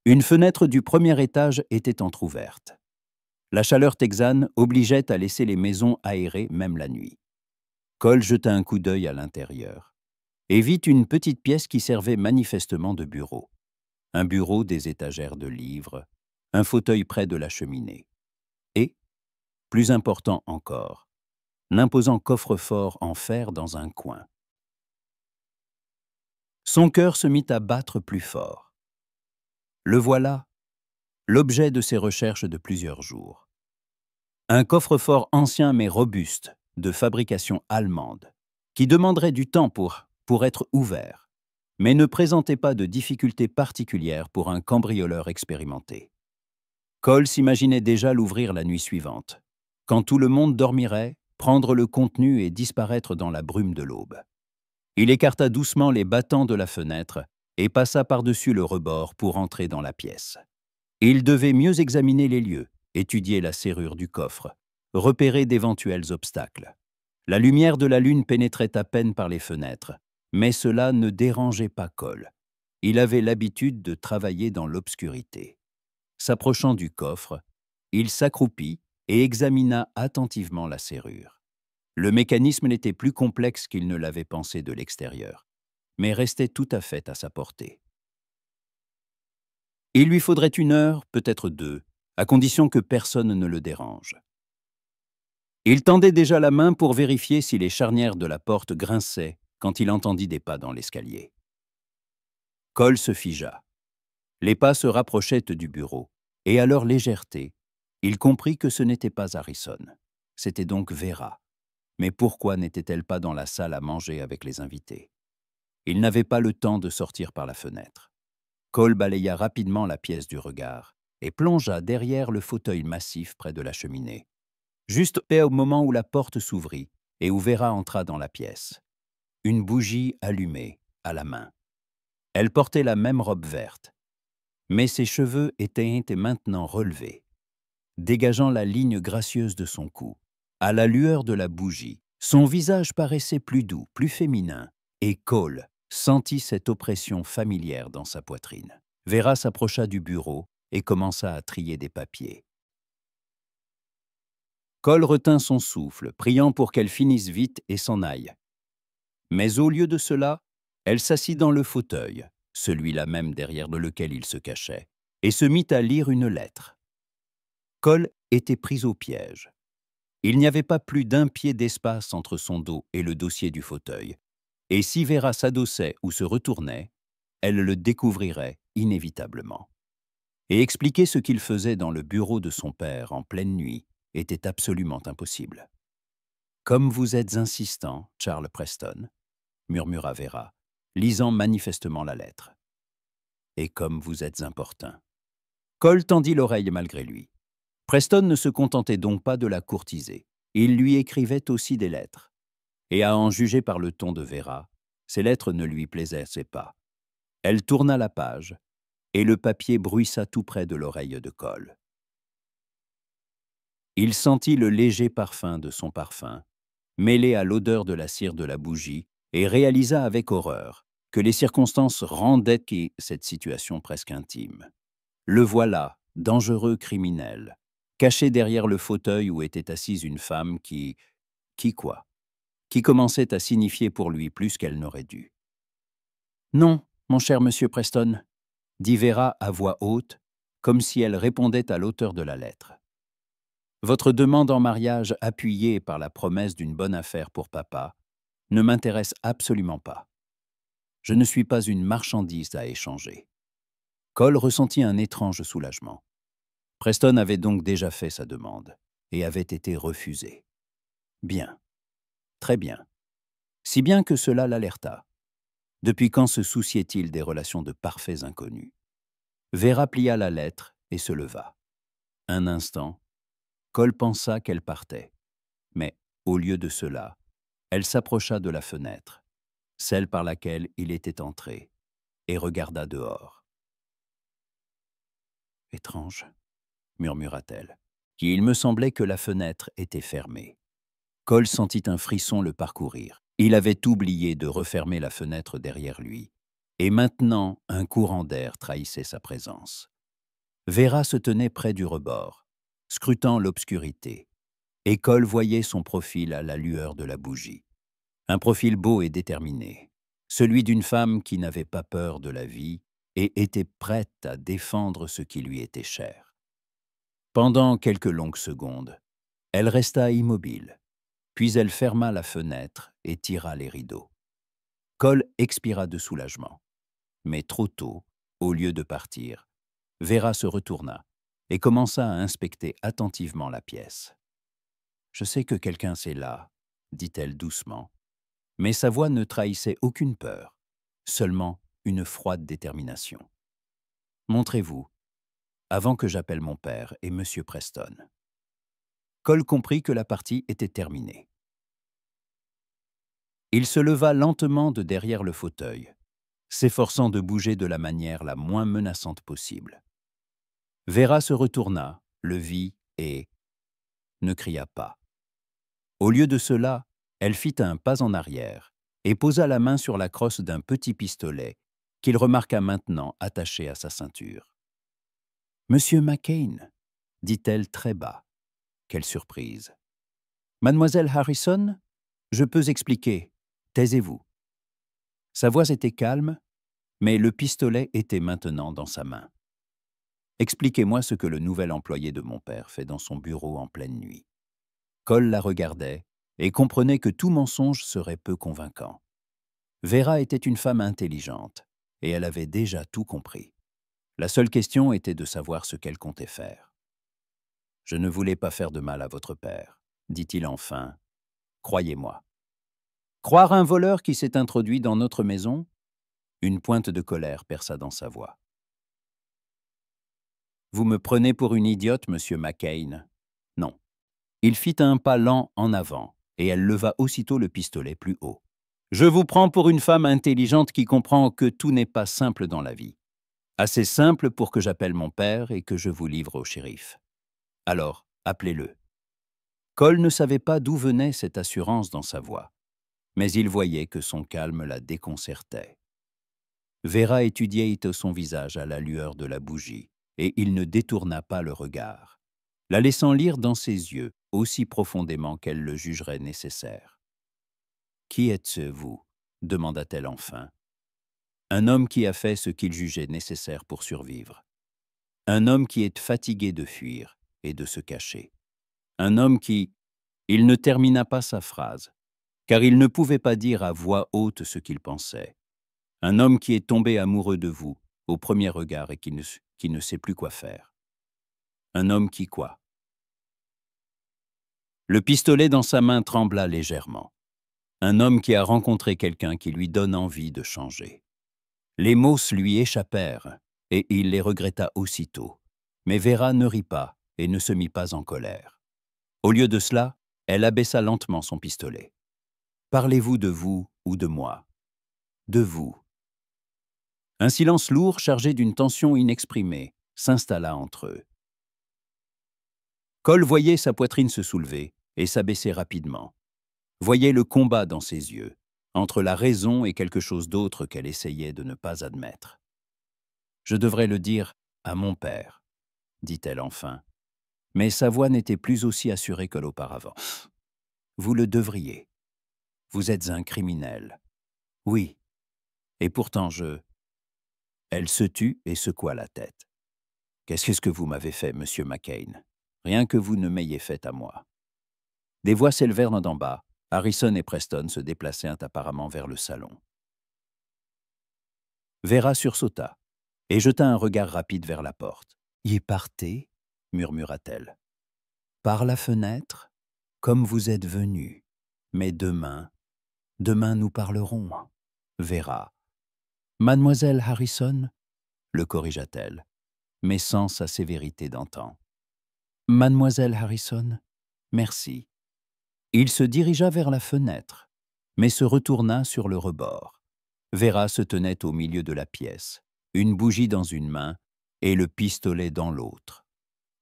Une fenêtre du premier étage était entr'ouverte. La chaleur texane obligeait à laisser les maisons aérées même la nuit. Cole jeta un coup d'œil à l'intérieur et vit une petite pièce qui servait manifestement de bureau. Un bureau, des étagères de livres, un fauteuil près de la cheminée. Et, plus important encore, l'imposant coffre-fort en fer dans un coin. Son cœur se mit à battre plus fort. Le voilà, l'objet de ses recherches de plusieurs jours. Un coffre-fort ancien mais robuste, de fabrication allemande, qui demanderait du temps pour être ouvert, mais ne présentait pas de difficultés particulières pour un cambrioleur expérimenté. Cole s'imaginait déjà l'ouvrir la nuit suivante, quand tout le monde dormirait, prendre le contenu et disparaître dans la brume de l'aube. Il écarta doucement les battants de la fenêtre et passa par-dessus le rebord pour entrer dans la pièce. Il devait mieux examiner les lieux, étudier la serrure du coffre, repérer d'éventuels obstacles. La lumière de la lune pénétrait à peine par les fenêtres, mais cela ne dérangeait pas Cole. Il avait l'habitude de travailler dans l'obscurité. S'approchant du coffre, il s'accroupit et examina attentivement la serrure. Le mécanisme n'était plus complexe qu'il ne l'avait pensé de l'extérieur, mais restait tout à fait à sa portée. Il lui faudrait 1 heure, peut-être 2, à condition que personne ne le dérange. Il tendait déjà la main pour vérifier si les charnières de la porte grinçaient quand il entendit des pas dans l'escalier. Cole se figea. Les pas se rapprochaient du bureau, et à leur légèreté, il comprit que ce n'était pas Harrison. C'était donc Vera. Mais pourquoi n'était-elle pas dans la salle à manger avec les invités? Il n'avait pas le temps de sortir par la fenêtre. Cole balaya rapidement la pièce du regard et plongea derrière le fauteuil massif près de la cheminée. Juste au moment où la porte s'ouvrit et où Vera entra dans la pièce. Une bougie allumée, à la main. Elle portait la même robe verte, mais ses cheveux étaient maintenant relevés, dégageant la ligne gracieuse de son cou. À la lueur de la bougie, Son visage paraissait plus doux, plus féminin, et Cole sentit cette oppression familière dans sa poitrine. Vera s'approcha du bureau et commença à trier des papiers. Cole retint son souffle, priant pour qu'elle finisse vite et s'en aille. Mais au lieu de cela, elle s'assit dans le fauteuil, celui-là même derrière lequel il se cachait, et se mit à lire une lettre. Cole était pris au piège. Il n'y avait pas plus d'1 pied d'espace entre son dos et le dossier du fauteuil, et si Vera s'adossait ou se retournait, elle le découvrirait inévitablement. Et expliquer ce qu'il faisait dans le bureau de son père en pleine nuit était absolument impossible. « Comme vous êtes insistant, Charles Preston », murmura Vera, lisant manifestement la lettre. « Et comme vous êtes importun. » Cole tendit l'oreille malgré lui. Preston ne se contentait donc pas de la courtiser. Il lui écrivait aussi des lettres. Et à en juger par le ton de Vera, ces lettres ne lui plaisaient pas. Elle tourna la page, et le papier bruissa tout près de l'oreille de Cole. Il sentit le léger parfum de son parfum, mêlé à l'odeur de la cire de la bougie, et réalisa avec horreur que les circonstances rendaient cette situation presque intime. Le voilà, dangereux criminel, caché derrière le fauteuil où était assise une femme qui commençait à signifier pour lui plus qu'elle n'aurait dû. « Non, mon cher monsieur Preston », dit Vera à voix haute, comme si elle répondait à l'auteur de la lettre. « Votre demande en mariage appuyée par la promesse d'une bonne affaire pour papa ne m'intéresse absolument pas. Je ne suis pas une marchandise à échanger. » Cole ressentit un étrange soulagement. Preston avait donc déjà fait sa demande et avait été refusé. Bien, très bien. Si bien que cela l'alerta. Depuis quand se souciait-il des relations de parfaits inconnus? Vera plia la lettre et se leva. Un instant, Cole pensa qu'elle partait. Mais, au lieu de cela, elle s'approcha de la fenêtre, celle par laquelle il était entré, et regarda dehors. « Étrange, » murmura-t-elle, qui il me semblait que la fenêtre était fermée. Cole sentit un frisson le parcourir. Il avait oublié de refermer la fenêtre derrière lui, et maintenant un courant d'air trahissait sa présence. Vera se tenait près du rebord, scrutant l'obscurité, et Cole voyait son profil à la lueur de la bougie. Un profil beau et déterminé, celui d'une femme qui n'avait pas peur de la vie et était prête à défendre ce qui lui était cher. Pendant quelques longues secondes, elle resta immobile, puis elle ferma la fenêtre et tira les rideaux. Cole expira de soulagement. Mais trop tôt, au lieu de partir, Vera se retourna et commença à inspecter attentivement la pièce. « Je sais que quelqu'un c'est là, » dit-elle doucement, mais sa voix ne trahissait aucune peur, seulement une froide détermination. « Montrez-vous, avant que j'appelle mon père et Monsieur Preston. » Cole comprit que la partie était terminée. Il se leva lentement de derrière le fauteuil, s'efforçant de bouger de la manière la moins menaçante possible. Vera se retourna, le vit et ne cria pas. Au lieu de cela, elle fit un pas en arrière et posa la main sur la crosse d'un petit pistolet qu'il remarqua maintenant attaché à sa ceinture. « Monsieur McCain » dit-elle très bas. Quelle surprise. « Mademoiselle Harrison, je peux expliquer. Taisez-vous. » Sa voix était calme, mais le pistolet était maintenant dans sa main. « Expliquez-moi ce que le nouvel employé de mon père fait dans son bureau en pleine nuit. » Cole la regardait et comprenait que tout mensonge serait peu convaincant. Vera était une femme intelligente et elle avait déjà tout compris. La seule question était de savoir ce qu'elle comptait faire. « Je ne voulais pas faire de mal à votre père, » dit-il enfin. « Croyez-moi. » Croire un voleur qui s'est introduit dans notre maison? Une pointe de colère perça dans sa voix. « Vous me prenez pour une idiote, monsieur McCain. » Non. Il fit un pas lent en avant, et elle leva aussitôt le pistolet plus haut. « Je vous prends pour une femme intelligente qui comprend que tout n'est pas simple dans la vie. Assez simple pour que j'appelle mon père et que je vous livre au shérif. Alors, appelez-le. » Cole ne savait pas d'où venait cette assurance dans sa voix, mais il voyait que son calme la déconcertait. Vera étudiait son visage à la lueur de la bougie, et il ne détourna pas le regard, la laissant lire dans ses yeux aussi profondément qu'elle le jugerait nécessaire. « Qui êtes-vous » demanda-t-elle enfin. « Un homme qui a fait ce qu'il jugeait nécessaire pour survivre. Un homme qui est fatigué de fuir et de se cacher. Un homme qui... » Il ne termina pas sa phrase, car il ne pouvait pas dire à voix haute ce qu'il pensait. Un homme qui est tombé amoureux de vous au premier regard et qui ne sait plus quoi faire. Un homme qui quoi? Le pistolet dans sa main trembla légèrement. Un homme qui a rencontré quelqu'un qui lui donne envie de changer. Les mots lui échappèrent, et il les regretta aussitôt. Mais Vera ne rit pas et ne se mit pas en colère. Au lieu de cela, elle abaissa lentement son pistolet. « Parlez-vous de vous ou de moi ?»« De vous. » Un silence lourd, chargé d'une tension inexprimée, s'installa entre eux. Cole voyait sa poitrine se soulever et s'abaisser rapidement. Voyait le combat dans ses yeux, entre la raison et quelque chose d'autre qu'elle essayait de ne pas admettre. « Je devrais le dire à mon père, » dit-elle enfin, mais sa voix n'était plus aussi assurée que l'auparavant. « Vous le devriez. Vous êtes un criminel. Oui. Et pourtant je... » Elle se tut et secoua la tête. « Qu'est-ce que vous m'avez fait, monsieur McCain? Rien que vous ne m'ayez fait à moi. » Des voix s'élevèrent d'en bas. Harrison et Preston se déplacèrent apparemment vers le salon. Vera sursauta et jeta un regard rapide vers la porte. « Y partez » murmura-t-elle. « Par la fenêtre, comme vous êtes venu. Mais demain nous parlerons. » Vera. « Mademoiselle Harrison » le corrigea-t-elle, mais sans sa sévérité d'antan. « Mademoiselle Harrison, merci. » Il se dirigea vers la fenêtre, mais se retourna sur le rebord. Vera se tenait au milieu de la pièce, une bougie dans une main et le pistolet dans l'autre,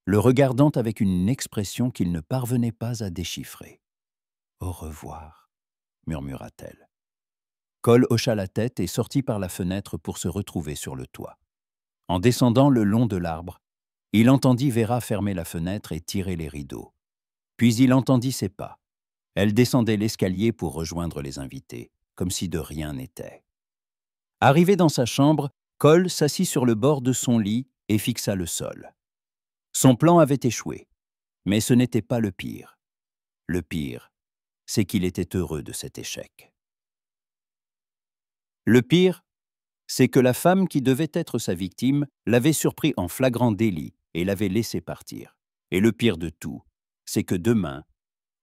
le regardant avec une expression qu'il ne parvenait pas à déchiffrer. « Au revoir » murmura-t-elle. Cole hocha la tête et sortit par la fenêtre pour se retrouver sur le toit. En descendant le long de l'arbre, il entendit Vera fermer la fenêtre et tirer les rideaux. Puis il entendit ses pas. Elle descendait l'escalier pour rejoindre les invités, comme si de rien n'était. Arrivé dans sa chambre, Cole s'assit sur le bord de son lit et fixa le sol. Son plan avait échoué, mais ce n'était pas le pire. Le pire, c'est qu'il était heureux de cet échec. Le pire, c'est que la femme qui devait être sa victime l'avait surpris en flagrant délit et l'avait laissé partir. Et le pire de tout, c'est que demain,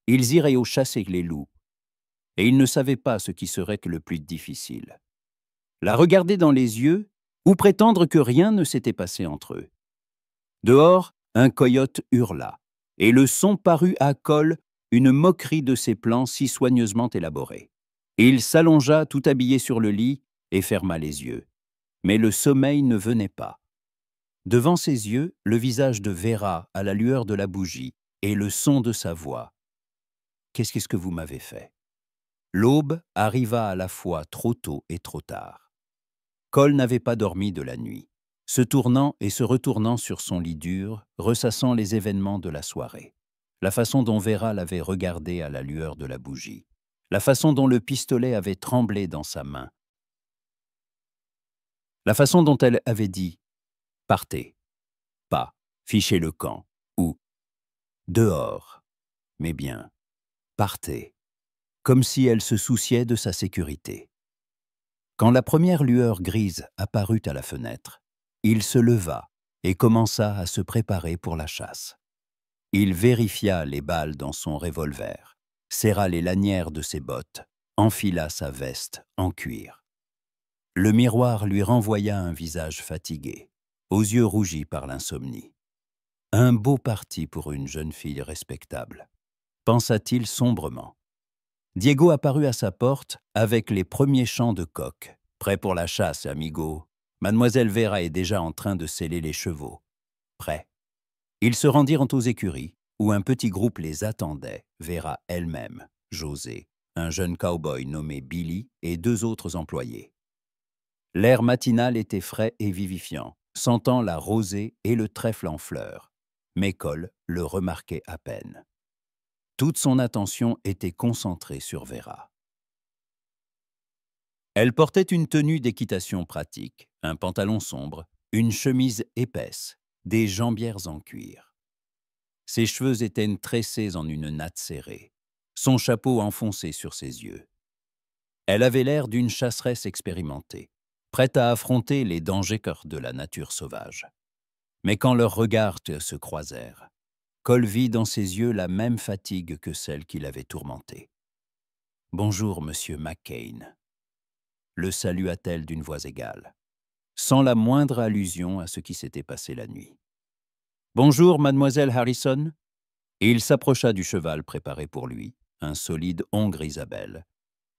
ils iraient au chasser les loups, et ils ne savaient pas ce qui serait le plus difficile. La regarder dans les yeux ou prétendre que rien ne s'était passé entre eux. Dehors, un coyote hurla, et le son parut à Cole une moquerie de ses plans si soigneusement élaborés. Il s'allongea tout habillé sur le lit et ferma les yeux. Mais le sommeil ne venait pas. Devant ses yeux, le visage de Vera à la lueur de la bougie et le son de sa voix. « Qu'est-ce que vous m'avez fait ?» L'aube arriva à la fois trop tôt et trop tard. Cole n'avait pas dormi de la nuit, se tournant et se retournant sur son lit dur, ressassant les événements de la soirée. La façon dont Vera l'avait regardé à la lueur de la bougie. La façon dont le pistolet avait tremblé dans sa main. La façon dont elle avait dit « Partez », pas « Fichez le camp » ou « Dehors », mais bien « Partez », comme si elle se souciait de sa sécurité. Quand la première lueur grise apparut à la fenêtre, il se leva et commença à se préparer pour la chasse. Il vérifia les balles dans son revolver, serra les lanières de ses bottes, enfila sa veste en cuir. Le miroir lui renvoya un visage fatigué, aux yeux rougis par l'insomnie. Un beau parti pour une jeune fille respectable, pensa-t-il sombrement. Diego apparut à sa porte avec les premiers chants de coq. « Prêt pour la chasse, amigo. Mademoiselle Vera est déjà en train de seller les chevaux. » Prêt. Ils se rendirent aux écuries, où un petit groupe les attendait, Vera elle-même, José, un jeune cow-boy nommé Billy et 2 autres employés. L'air matinal était frais et vivifiant, sentant la rosée et le trèfle en fleurs, mais Cole le remarquait à peine. Toute son attention était concentrée sur Vera. Elle portait une tenue d'équitation pratique, un pantalon sombre, une chemise épaisse, des jambières en cuir. Ses cheveux étaient tressés en une natte serrée, son chapeau enfoncé sur ses yeux. Elle avait l'air d'une chasseresse expérimentée, prête à affronter les dangers de la nature sauvage. Mais quand leurs regards se croisèrent, Cole vit dans ses yeux la même fatigue que celle qui l'avait tourmenté. « Bonjour, monsieur McCain », le salua-t-elle d'une voix égale, sans la moindre allusion à ce qui s'était passé la nuit. « Bonjour, mademoiselle Harrison ». Et il s'approcha du cheval préparé pour lui, un solide hongre Isabelle,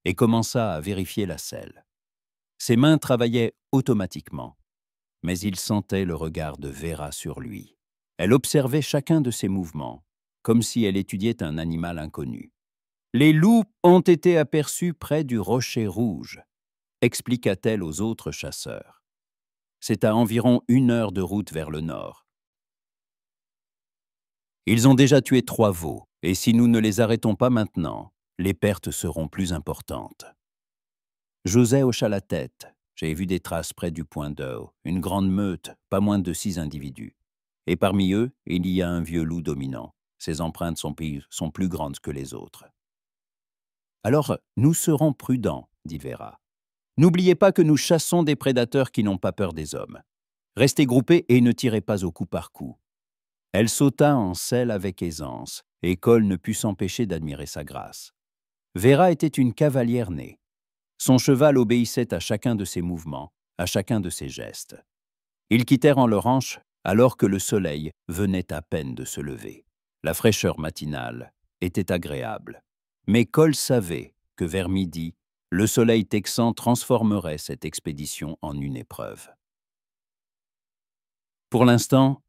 et commença à vérifier la selle. Ses mains travaillaient automatiquement, mais il sentait le regard de Vera sur lui. Elle observait chacun de ses mouvements, comme si elle étudiait un animal inconnu. « Les loups ont été aperçus près du rocher rouge », expliqua-t-elle aux autres chasseurs. « C'est à environ 1 heure de route vers le nord. Ils ont déjà tué 3 veaux, et si nous ne les arrêtons pas maintenant, les pertes seront plus importantes. » José hocha la tête. « J'ai vu des traces près du point d'eau, une grande meute, pas moins de 6 individus. Et parmi eux, il y a un vieux loup dominant. Ses empreintes sont plus grandes que les autres. »« Alors, nous serons prudents, » dit Vera. « N'oubliez pas que nous chassons des prédateurs qui n'ont pas peur des hommes. Restez groupés et ne tirez pas au coup par coup. » Elle sauta en selle avec aisance, et Cole ne put s'empêcher d'admirer sa grâce. Vera était une cavalière née. Son cheval obéissait à chacun de ses mouvements, à chacun de ses gestes. Ils quittèrent en leur ranch alors que le soleil venait à peine de se lever. La fraîcheur matinale était agréable. Mais Cole savait que vers midi, le soleil texan transformerait cette expédition en une épreuve. Pour l'instant,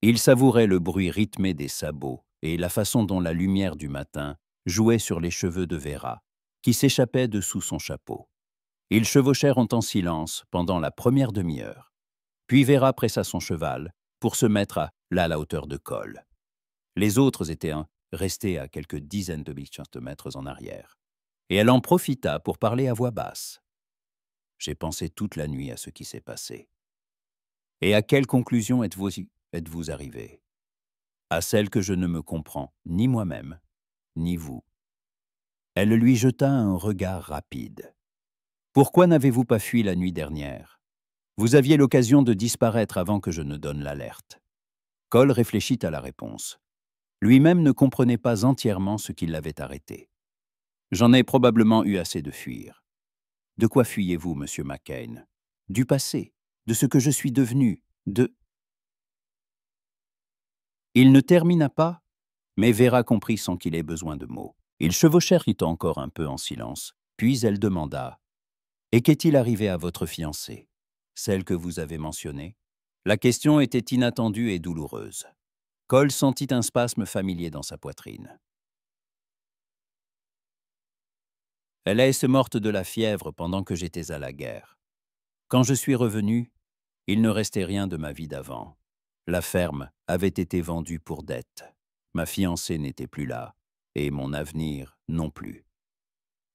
il savourait le bruit rythmé des sabots et la façon dont la lumière du matin jouait sur les cheveux de Vera, qui s'échappaient de sous son chapeau. Ils chevauchèrent en silence pendant la première demi-heure. Puis Vera pressa son cheval pour se mettre à la hauteur de Cole. Les autres étaient restés à quelques dizaines de mètres en arrière. Et elle en profita pour parler à voix basse. « J'ai pensé toute la nuit à ce qui s'est passé. Et à quelle conclusion êtes-vous arrivé ? À celle que je ne me comprends ni moi-même, ni vous. » Elle lui jeta un regard rapide. « Pourquoi n'avez-vous pas fui la nuit dernière ? Vous aviez l'occasion de disparaître avant que je ne donne l'alerte. » Cole réfléchit à la réponse. Lui-même ne comprenait pas entièrement ce qui l'avait arrêté. « J'en ai probablement eu assez de fuir. » « De quoi fuyez-vous, monsieur McCain ? Du passé, de ce que je suis devenu, de... » Il ne termina pas, mais Vera comprit sans qu'il ait besoin de mots. Ils chevauchèrent encore un peu en silence, puis elle demanda « Et qu'est-il arrivé à votre fiancée, celle que vous avez mentionnée ?» La question était inattendue et douloureuse. Cole sentit un spasme familier dans sa poitrine. « Elle est morte de la fièvre pendant que j'étais à la guerre. Quand je suis revenu, il ne restait rien de ma vie d'avant. La ferme avait été vendue pour dette. Ma fiancée n'était plus là, et mon avenir non plus.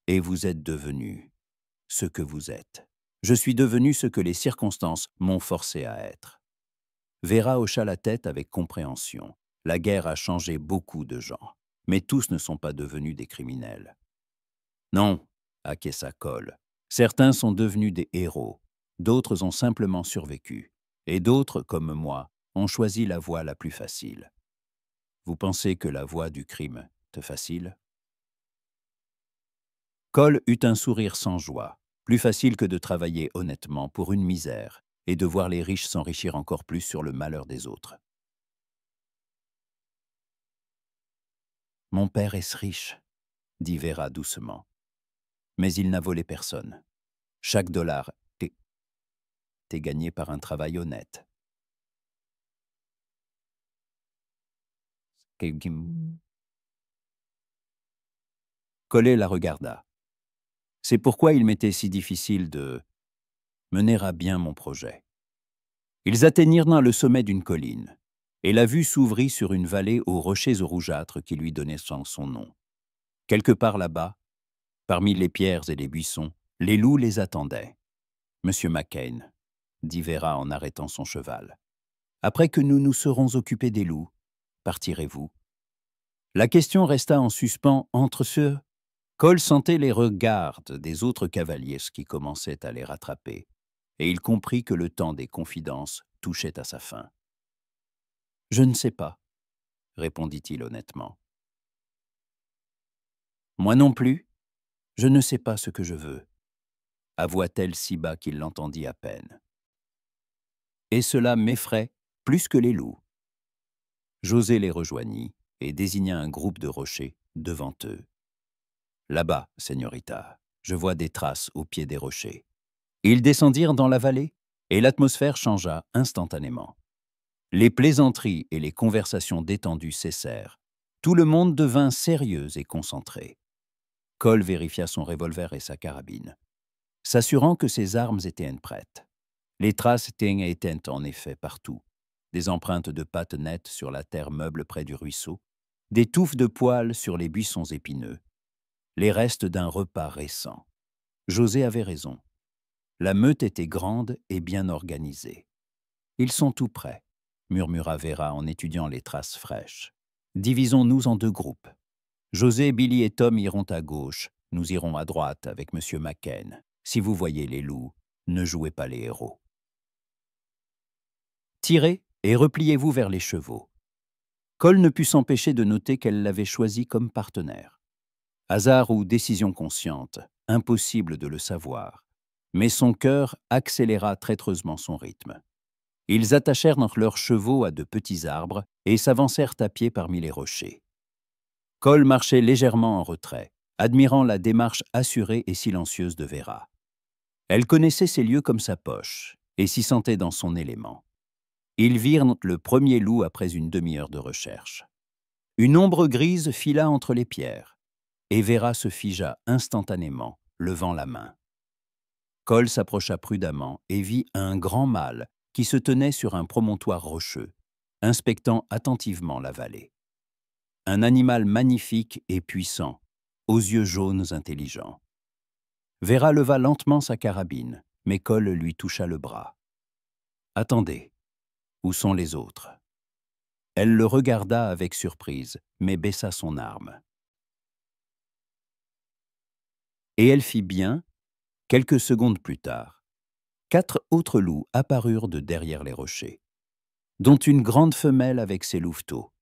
Et vous êtes devenu ce que vous êtes. Je suis devenu ce que les circonstances m'ont forcé à être. » Vera hocha la tête avec compréhension. La guerre a changé beaucoup de gens, mais tous ne sont pas devenus des criminels. « Non, » acquiesça Cole. « Certains sont devenus des héros, d'autres ont simplement survécu, et d'autres, comme moi, ont choisi la voie la plus facile. Vous pensez que la voie du crime te facile ?» Cole eut un sourire sans joie, plus facile que de travailler honnêtement pour une misère et de voir les riches s'enrichir encore plus sur le malheur des autres. « Mon père est riche, » dit Vera doucement. « Mais il n'a volé personne. Chaque dollar est gagné par un travail honnête. » Collet la regarda. C'est pourquoi il m'était si difficile de mener à bien mon projet. Ils atteignirent le sommet d'une colline, et la vue s'ouvrit sur une vallée aux rochers rougeâtres qui lui donnaient son nom. Quelque part là-bas, parmi les pierres et les buissons, les loups les attendaient. « Monsieur McCain, » dit Vera en arrêtant son cheval, « après que nous nous serons occupés des loups, partirez-vous » La question resta en suspens entre ceux. Cole sentait les regards des autres cavaliers qui commençaient à les rattraper, et il comprit que le temps des confidences touchait à sa fin. « Je ne sais pas, » répondit-il honnêtement. « Moi non plus, je ne sais pas ce que je veux, » avoua-t-elle si bas qu'il l'entendit à peine. « Et cela m'effraie plus que les loups. » José les rejoignit et désigna un groupe de rochers devant eux. « Là-bas, señorita, je vois des traces au pied des rochers. » Ils descendirent dans la vallée et l'atmosphère changea instantanément. Les plaisanteries et les conversations détendues cessèrent. Tout le monde devint sérieux et concentré. Cole vérifia son revolver et sa carabine, s'assurant que ses armes étaient prêtes. Les traces étaient en effet partout. Des empreintes de pattes nettes sur la terre meuble près du ruisseau, des touffes de poils sur les buissons épineux, les restes d'un repas récent. José avait raison. La meute était grande et bien organisée. « Ils sont tout prêts, » murmura Vera en étudiant les traces fraîches. « Divisons-nous en deux groupes. José, Billy et Tom iront à gauche, nous irons à droite avec M. McCain. Si vous voyez les loups, ne jouez pas les héros. Tirez et repliez-vous vers les chevaux. » Cole ne put s'empêcher de noter qu'elle l'avait choisi comme partenaire. Hasard ou décision consciente, impossible de le savoir, mais son cœur accéléra traîtreusement son rythme. Ils attachèrent leurs chevaux à de petits arbres et s'avancèrent à pied parmi les rochers. Cole marchait légèrement en retrait, admirant la démarche assurée et silencieuse de Vera. Elle connaissait ces lieux comme sa poche et s'y sentait dans son élément. Ils virent le premier loup après une demi-heure de recherche. Une ombre grise fila entre les pierres, et Vera se figea instantanément, levant la main. Cole s'approcha prudemment et vit un grand mâle qui se tenait sur un promontoire rocheux, inspectant attentivement la vallée. Un animal magnifique et puissant, aux yeux jaunes intelligents. Vera leva lentement sa carabine, mais Cole lui toucha le bras. « Attendez, où sont les autres ?» Elle le regarda avec surprise, mais baissa son arme. Et elle fit bien, quelques secondes plus tard. 4 autres loups apparurent de derrière les rochers, dont une grande femelle avec ses louveteaux.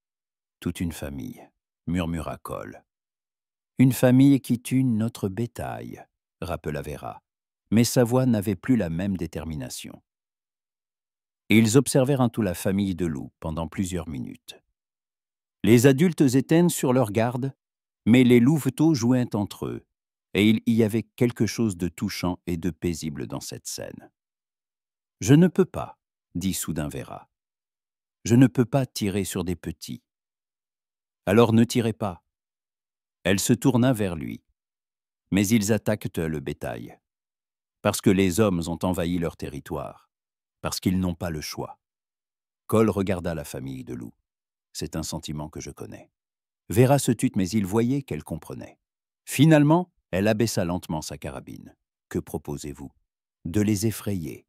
« Toute une famille, » murmura Cole. « Une famille qui tue notre bétail, » rappela Vera, mais sa voix n'avait plus la même détermination. Ils observèrent tout la famille de loups pendant plusieurs minutes. Les adultes étaient sur leur garde, mais les louveteaux jouaient entre eux, et il y avait quelque chose de touchant et de paisible dans cette scène. « Je ne peux pas, » dit soudain Vera. « Je ne peux pas tirer sur des petits. »« Alors ne tirez pas. » Elle se tourna vers lui. « Mais ils attaquent le bétail, parce que les hommes ont envahi leur territoire, parce qu'ils n'ont pas le choix. » Cole regarda la famille de loups. C'est un sentiment que je connais. Vera se tut, mais il voyait qu'elle comprenait. Finalement, elle abaissa lentement sa carabine. « Que proposez-vous ? » ?»« De les effrayer.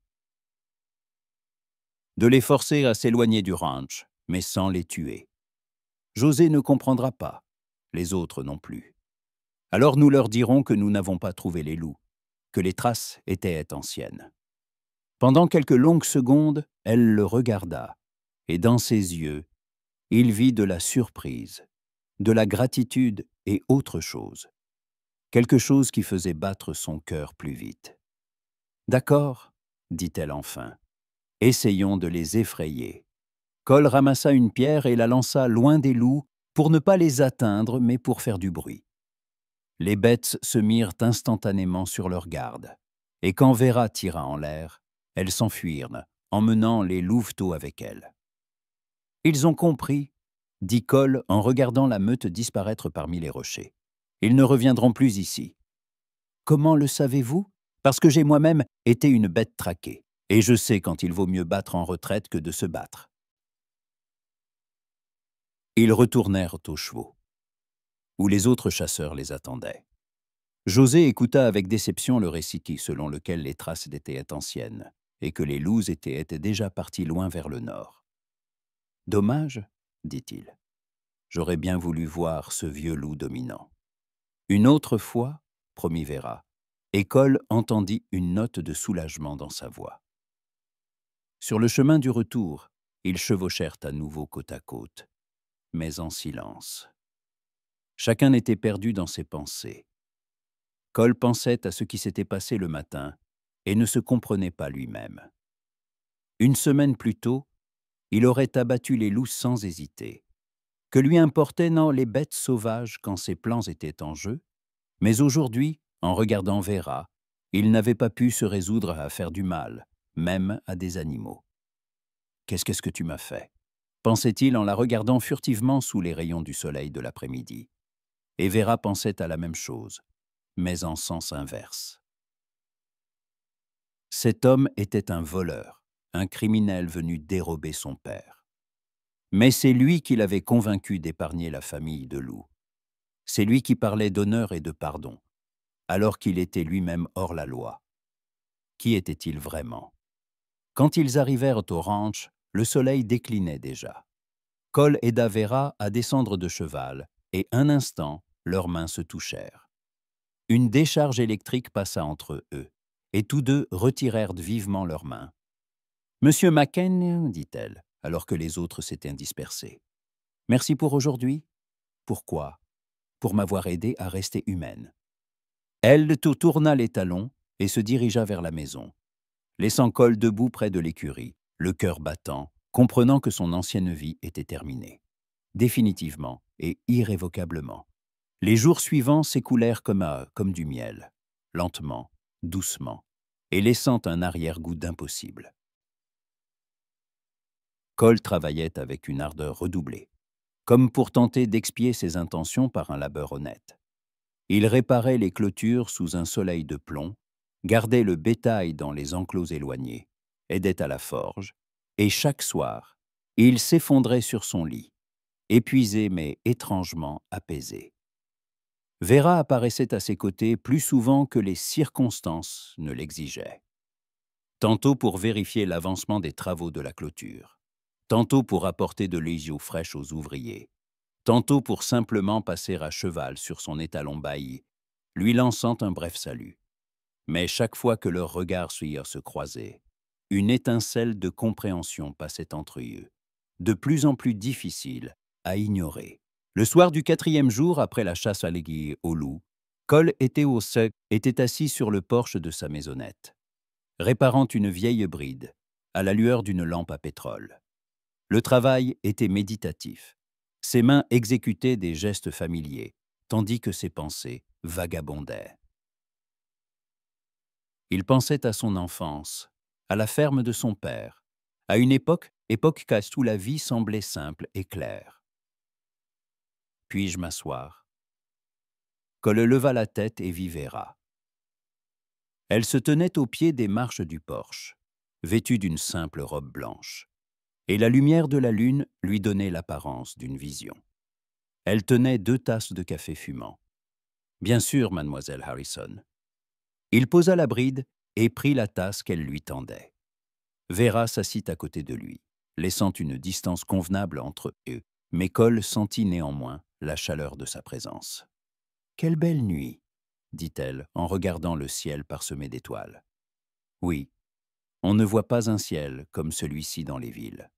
De les forcer à s'éloigner du ranch, mais sans les tuer. José ne comprendra pas, les autres non plus. Alors nous leur dirons que nous n'avons pas trouvé les loups, que les traces étaient anciennes. » Pendant quelques longues secondes, elle le regarda, et dans ses yeux, il vit de la surprise, de la gratitude et autre chose. Quelque chose qui faisait battre son cœur plus vite. « D'accord, » dit-elle enfin. « Essayons de les effrayer. » Cole ramassa une pierre et la lança loin des loups pour ne pas les atteindre, mais pour faire du bruit. Les bêtes se mirent instantanément sur leur garde, et quand Vera tira en l'air, elles s'enfuirent, emmenant les louveteaux avec elles. Ils ont compris, dit Cole en regardant la meute disparaître parmi les rochers. « Ils ne reviendront plus ici. »« Comment le savez-vous ? Parce que j'ai moi-même été une bête traquée, et je sais quand il vaut mieux battre en retraite que de se battre. » Ils retournèrent aux chevaux, où les autres chasseurs les attendaient. José écouta avec déception le récit selon lequel les traces étaient anciennes et que les loups étaient déjà partis loin vers le nord. « Dommage, dit-il. J'aurais bien voulu voir ce vieux loup dominant. » « Une autre fois, promit Vera, et Cole entendit une note de soulagement dans sa voix. Sur le chemin du retour, ils chevauchèrent à nouveau côte à côte, mais en silence. Chacun était perdu dans ses pensées. Cole pensait à ce qui s'était passé le matin et ne se comprenait pas lui-même. Une semaine plus tôt, il aurait abattu les loups sans hésiter. Que lui importaient non les bêtes sauvages quand ses plans étaient en jeu, mais aujourd'hui, en regardant Vera, il n'avait pas pu se résoudre à faire du mal, même à des animaux. « Qu'est-ce que tu m'as fait ?» pensait-il en la regardant furtivement sous les rayons du soleil de l'après-midi. Et Vera pensait à la même chose, mais en sens inverse. Cet homme était un voleur, un criminel venu dérober son père. Mais c'est lui qui l'avait convaincu d'épargner la famille de loups. C'est lui qui parlait d'honneur et de pardon, alors qu'il était lui-même hors la loi. Qui était-il vraiment? Quand ils arrivèrent au ranch, le soleil déclinait déjà. Cole aida Vera à descendre de cheval, et un instant, leurs mains se touchèrent. Une décharge électrique passa entre eux, et tous deux retirèrent vivement leurs mains. « Monsieur McCain, dit-elle, alors que les autres s'étaient dispersés. Merci pour aujourd'hui. Pourquoi? Pour m'avoir aidé à rester humaine. » Elle tourna les talons et se dirigea vers la maison, laissant Cole debout près de l'écurie, le cœur battant, comprenant que son ancienne vie était terminée. Définitivement et irrévocablement. Les jours suivants s'écoulèrent comme du miel, lentement, doucement, et laissant un arrière-goût d'impossible. Cole travaillait avec une ardeur redoublée, comme pour tenter d'expier ses intentions par un labeur honnête. Il réparait les clôtures sous un soleil de plomb, gardait le bétail dans les enclos éloignés, aidait à la forge, et chaque soir, il s'effondrait sur son lit, épuisé mais étrangement apaisé. Vera apparaissait à ses côtés plus souvent que les circonstances ne l'exigeaient. Tantôt pour vérifier l'avancement des travaux de la clôture, tantôt pour apporter de l'eau fraîche aux ouvriers, tantôt pour simplement passer à cheval sur son étalon bailli, lui lançant un bref salut. Mais chaque fois que leurs regards se croisaient, une étincelle de compréhension passait entre eux, de plus en plus difficile à ignorer. Le soir du 4e jour après la chasse alléguée au loup, Cole était assis sur le porche de sa maisonnette, réparant une vieille bride, à la lueur d'une lampe à pétrole. Le travail était méditatif. Ses mains exécutaient des gestes familiers, tandis que ses pensées vagabondaient. Il pensait à son enfance, à la ferme de son père, à une époque où la vie semblait simple et claire. « Puis-je m'asseoir » Cole leva la tête et vit Vera. Elle se tenait au pied des marches du porche, vêtue d'une simple robe blanche, et la lumière de la lune lui donnait l'apparence d'une vision. Elle tenait 2 tasses de café fumant. « Bien sûr, mademoiselle Harrison. » Il posa la bride et prit la tasse qu'elle lui tendait. Vera s'assit à côté de lui, laissant une distance convenable entre eux, mais Cole sentit néanmoins la chaleur de sa présence. « Quelle belle nuit !» dit-elle en regardant le ciel parsemé d'étoiles. « Oui, on ne voit pas un ciel comme celui-ci dans les villes. »«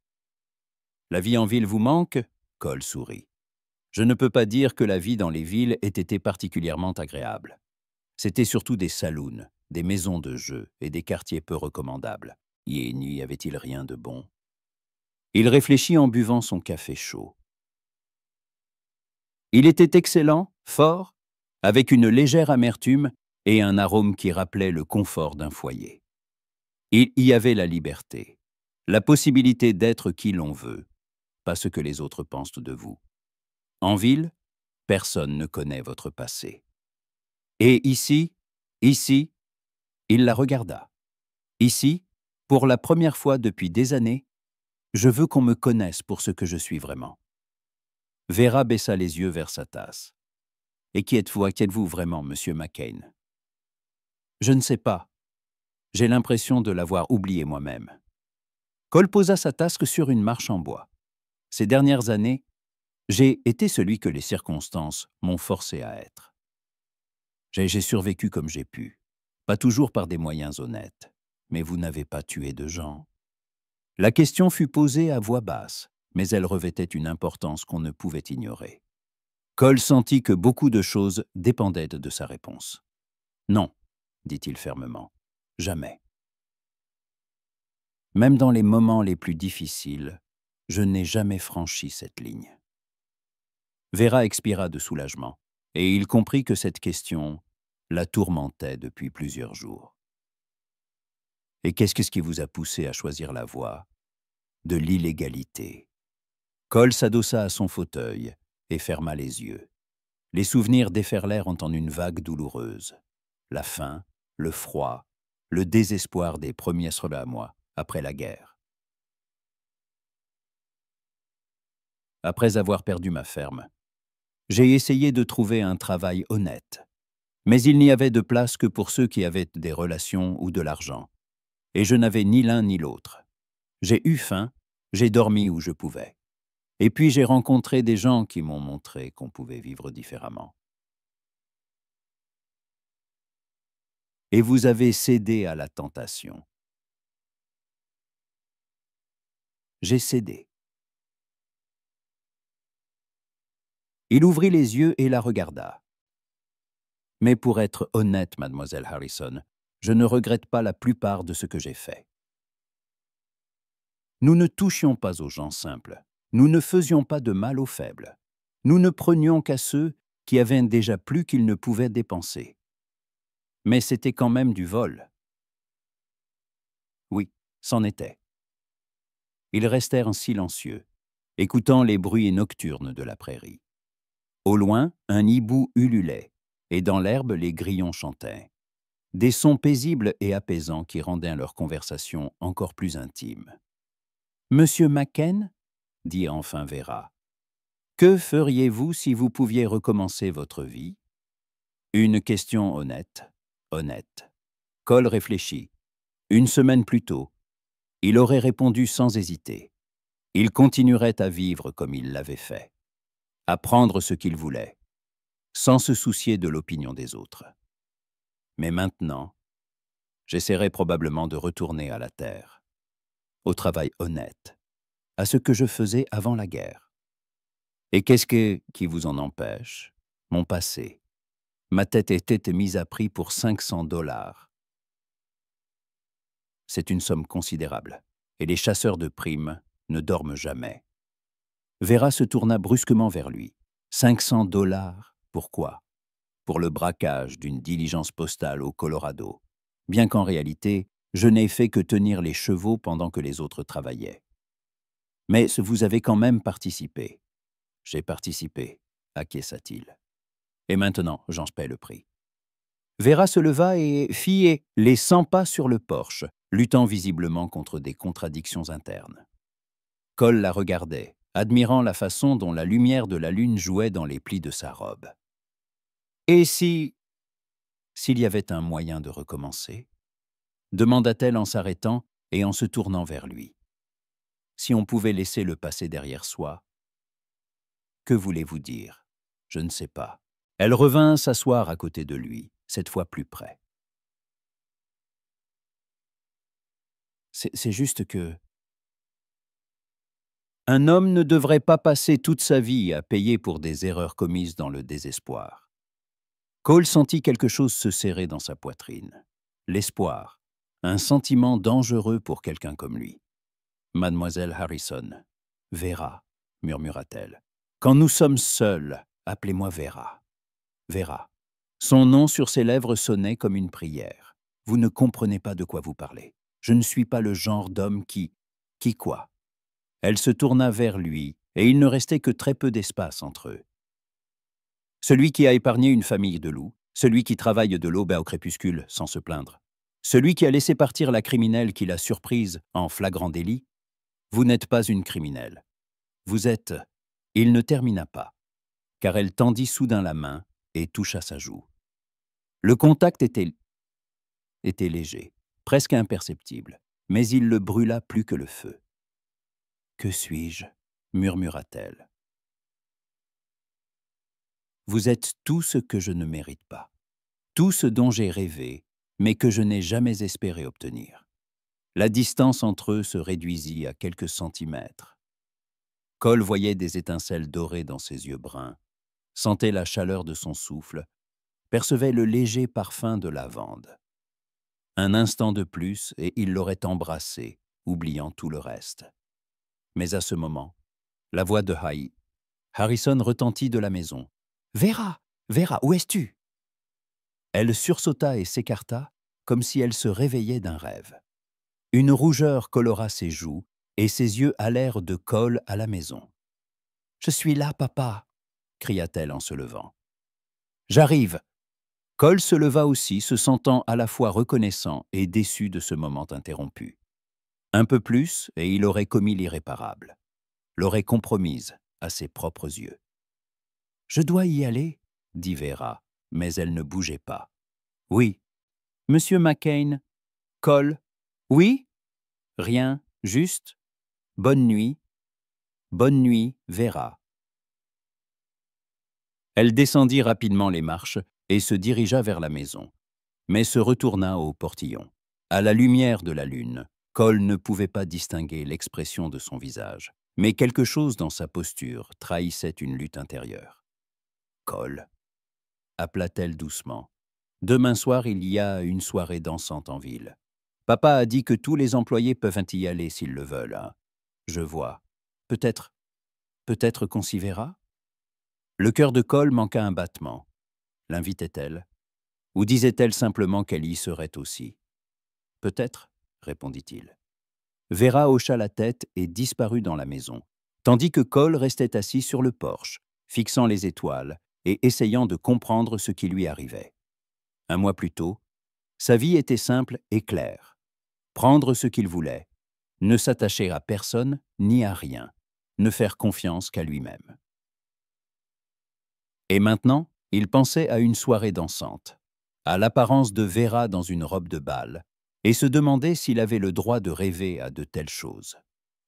La vie en ville vous manque ?» Cole sourit. « Je ne peux pas dire que la vie dans les villes ait été particulièrement agréable. C'était surtout des saloons, des maisons de jeu et des quartiers peu recommandables. Et n'y avait-il rien de bon ?» Il réfléchit en buvant son café chaud. Il était excellent, fort, avec une légère amertume et un arôme qui rappelait le confort d'un foyer. Il y avait la liberté, la possibilité d'être qui l'on veut, pas ce que les autres pensent de vous. En ville, personne ne connaît votre passé. Et ici, il la regarda. Ici, pour la première fois depuis des années, je veux qu'on me connaisse pour ce que je suis vraiment. Vera baissa les yeux vers sa tasse. Et qui êtes-vous vraiment, monsieur McCain? Je ne sais pas. J'ai l'impression de l'avoir oublié moi-même. Cole posa sa tasse sur une marche en bois. Ces dernières années, j'ai été celui que les circonstances m'ont forcé à être. J'ai survécu comme j'ai pu, pas toujours par des moyens honnêtes, mais vous n'avez pas tué de gens. La question fut posée à voix basse, mais elle revêtait une importance qu'on ne pouvait ignorer. Cole sentit que beaucoup de choses dépendaient de sa réponse. Non, dit-il fermement, jamais. Même dans les moments les plus difficiles, je n'ai jamais franchi cette ligne. Vera expira de soulagement, et il comprit que cette question la tourmentait depuis plusieurs jours. Et qu'est-ce qui vous a poussé à choisir la voie de l'illégalité? Cole s'adossa à son fauteuil et ferma les yeux. Les souvenirs déferlèrent en une vague douloureuse. La faim, le froid, le désespoir des premiers mois après la guerre. Après avoir perdu ma ferme, j'ai essayé de trouver un travail honnête. Mais il n'y avait de place que pour ceux qui avaient des relations ou de l'argent. Et je n'avais ni l'un ni l'autre. J'ai eu faim, j'ai dormi où je pouvais. Et puis j'ai rencontré des gens qui m'ont montré qu'on pouvait vivre différemment. Et vous avez cédé à la tentation. J'ai cédé. Il ouvrit les yeux et la regarda. Mais pour être honnête, mademoiselle Harrison, je ne regrette pas la plupart de ce que j'ai fait. Nous ne touchions pas aux gens simples. Nous ne faisions pas de mal aux faibles. Nous ne prenions qu'à ceux qui avaient déjà plus qu'ils ne pouvaient dépenser. Mais c'était quand même du vol. Oui, c'en était. Ils restèrent silencieux, écoutant les bruits nocturnes de la prairie. Au loin, un hibou ululait, et dans l'herbe, les grillons chantaient. Des sons paisibles et apaisants qui rendaient leur conversation encore plus intime. « Monsieur McCain ?» dit enfin Vera. « Que feriez-vous si vous pouviez recommencer votre vie ?» Une question honnête, honnête. Cole réfléchit. Une semaine plus tôt, il aurait répondu sans hésiter. Il continuerait à vivre comme il l'avait fait, à prendre ce qu'il voulait, sans se soucier de l'opinion des autres. Mais maintenant, j'essaierai probablement de retourner à la terre, au travail honnête, à ce que je faisais avant la guerre. Et qu'est-ce qui vous en empêche? Mon passé. Ma tête était mise à prix pour $500. C'est une somme considérable, et les chasseurs de primes ne dorment jamais. Vera se tourna brusquement vers lui. $500, pourquoi? Pour le braquage d'une diligence postale au Colorado, bien qu'en réalité, je n'ai fait que tenir les chevaux pendant que les autres travaillaient. Mais vous avez quand même participé. J'ai participé, acquiesça-t-il. Et maintenant, j'en paie le prix. Vera se leva et fit les 100 pas sur le porche, luttant visiblement contre des contradictions internes. Cole la regardait, admirant la façon dont la lumière de la lune jouait dans les plis de sa robe. Et s'il y avait un moyen de recommencer? Demanda-t-elle en s'arrêtant et en se tournant vers lui. Si on pouvait laisser le passé derrière soi? Que voulez-vous dire? Je ne sais pas. Elle revint s'asseoir à côté de lui, cette fois plus près. C'est juste que... Un homme ne devrait pas passer toute sa vie à payer pour des erreurs commises dans le désespoir. Cole sentit quelque chose se serrer dans sa poitrine. L'espoir, un sentiment dangereux pour quelqu'un comme lui. « Mademoiselle Harrison, Vera, » murmura-t-elle. « Quand nous sommes seuls, appelez-moi Vera. Vera. » Son nom sur ses lèvres sonnait comme une prière. « Vous ne comprenez pas de quoi vous parlez. Je ne suis pas le genre d'homme qui... Qui quoi? Elle se tourna vers lui, et il ne restait que très peu d'espace entre eux. Celui qui a épargné une famille de loups, celui qui travaille de l'aube au crépuscule sans se plaindre, celui qui a laissé partir la criminelle qui l'a surprise en flagrant délit, vous n'êtes pas une criminelle. Vous êtes... Il ne termina pas, car elle tendit soudain la main et toucha sa joue. Le contact était léger, presque imperceptible, mais il le brûla plus que le feu. « Que suis-je » murmura-t-elle. « Vous êtes tout ce que je ne mérite pas, tout ce dont j'ai rêvé, mais que je n'ai jamais espéré obtenir. » La distance entre eux se réduisit à quelques centimètres. Cole voyait des étincelles dorées dans ses yeux bruns, sentait la chaleur de son souffle, percevait le léger parfum de lavande. Un instant de plus et il l'aurait embrassée, oubliant tout le reste. Mais à ce moment, la voix de Harrison retentit de la maison. « Vera, Vera, où es-tu » Elle sursauta et s'écarta, comme si elle se réveillait d'un rêve. Une rougeur colora ses joues et ses yeux allèrent de Cole à la maison. « Je suis là, papa » cria-t-elle en se levant. « J'arrive » Cole se leva aussi, se sentant à la fois reconnaissant et déçu de ce moment interrompu. Un peu plus, et il aurait commis l'irréparable, l'aurait compromise à ses propres yeux. « Je dois y aller » dit Vera, mais elle ne bougeait pas. « Oui. »« Monsieur McCain ?»« Cole ?»« Oui ?»« Rien, juste. »« Bonne nuit. »« Bonne nuit, Vera. » Elle descendit rapidement les marches et se dirigea vers la maison, mais se retourna au portillon. À la lumière de la lune, Cole ne pouvait pas distinguer l'expression de son visage, mais quelque chose dans sa posture trahissait une lutte intérieure. « Cole » appela-t-elle doucement. « Demain soir, il y a une soirée dansante en ville. Papa a dit que tous les employés peuvent y aller s'ils le veulent. Hein. Je vois. Peut-être qu'on s'y verra ?» Le cœur de Cole manqua un battement. L'invitait-elle? Ou disait-elle simplement qu'elle y serait aussi? « Peut-être, » répondit-il. Vera hocha la tête et disparut dans la maison, tandis que Cole restait assis sur le porche, fixant les étoiles et essayant de comprendre ce qui lui arrivait. Un mois plus tôt, sa vie était simple et claire. Prendre ce qu'il voulait, ne s'attacher à personne ni à rien, ne faire confiance qu'à lui-même. Et maintenant, il pensait à une soirée dansante, à l'apparence de Vera dans une robe de bal, et se demandait s'il avait le droit de rêver à de telles choses.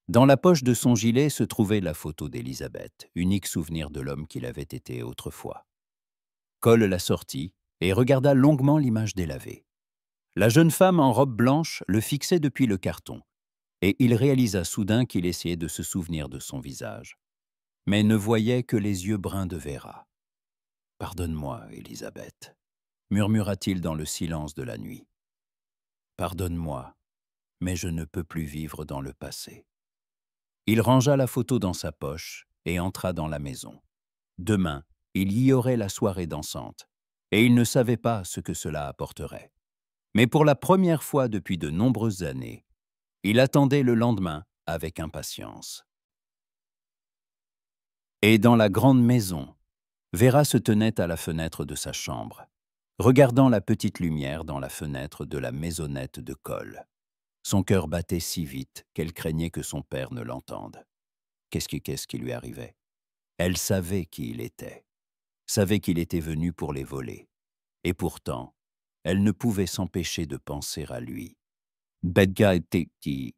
Dans la poche de son gilet se trouvait la photo d'Elisabeth, unique souvenir de l'homme qu'il avait été autrefois. Cole la sortit et regarda longuement l'image délavée. La jeune femme en robe blanche le fixait depuis le carton, et il réalisa soudain qu'il essayait de se souvenir de son visage, mais ne voyait que les yeux bruns de Vera. « Pardonne-moi, Elisabeth » murmura-t-il dans le silence de la nuit. « Pardonne-moi, mais je ne peux plus vivre dans le passé. » Il rangea la photo dans sa poche et entra dans la maison. Demain, il y aurait la soirée dansante, et il ne savait pas ce que cela apporterait. Mais pour la première fois depuis de nombreuses années, il attendait le lendemain avec impatience. Et dans la grande maison, Vera se tenait à la fenêtre de sa chambre, regardant la petite lumière dans la fenêtre de la maisonnette de Cole. Son cœur battait si vite qu'elle craignait que son père ne l'entende. Qu'est-ce qui lui arrivait? Elle savait qui il était, savait qu'il était venu pour les voler. Et pourtant, elle ne pouvait s'empêcher de penser à lui. Bedga était qui?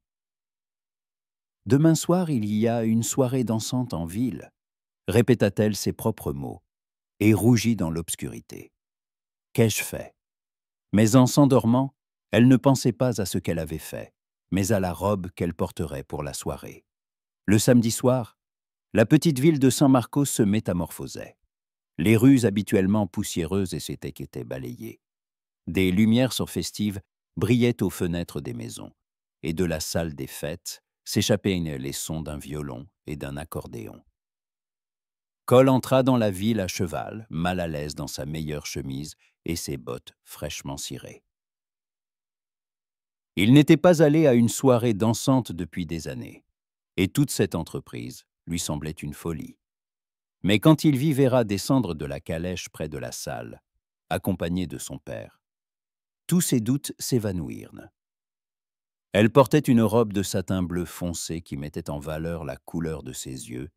Demain soir, il y a une soirée dansante en ville, répéta-t-elle ses propres mots, et rougit dans l'obscurité. Qu'ai-je fait? Mais en s'endormant, elle ne pensait pas à ce qu'elle avait fait, mais à la robe qu'elle porterait pour la soirée. Le samedi soir, la petite ville de San Marcos se métamorphosait. Les rues habituellement poussiéreuses étaient balayées. Des lumières festives brillaient aux fenêtres des maisons, et de la salle des fêtes s'échappaient les sons d'un violon et d'un accordéon. Cole entra dans la ville à cheval, mal à l'aise dans sa meilleure chemise et ses bottes fraîchement cirées. Il n'était pas allé à une soirée dansante depuis des années. et toute cette entreprise lui semblait une folie. Mais quand il vit Vera descendre de la calèche près de la salle, accompagnée de son père, tous ses doutes s'évanouirent. Elle portait une robe de satin bleu foncé qui mettait en valeur la couleur de ses yeux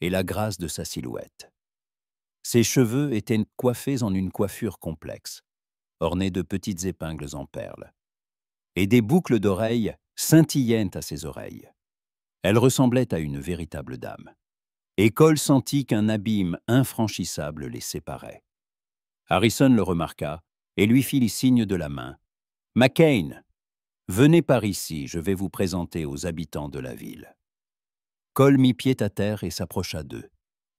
et la grâce de sa silhouette. Ses cheveux étaient coiffés en une coiffure complexe, ornée de petites épingles en perles, et des boucles d'oreilles scintillaient à ses oreilles. Elle ressemblait à une véritable dame. Et Cole sentit qu'un abîme infranchissable les séparait. Harrison le remarqua et lui fit le signe de la main. « McCain, venez par ici, je vais vous présenter aux habitants de la ville. » Cole mit pied à terre et s'approcha d'eux,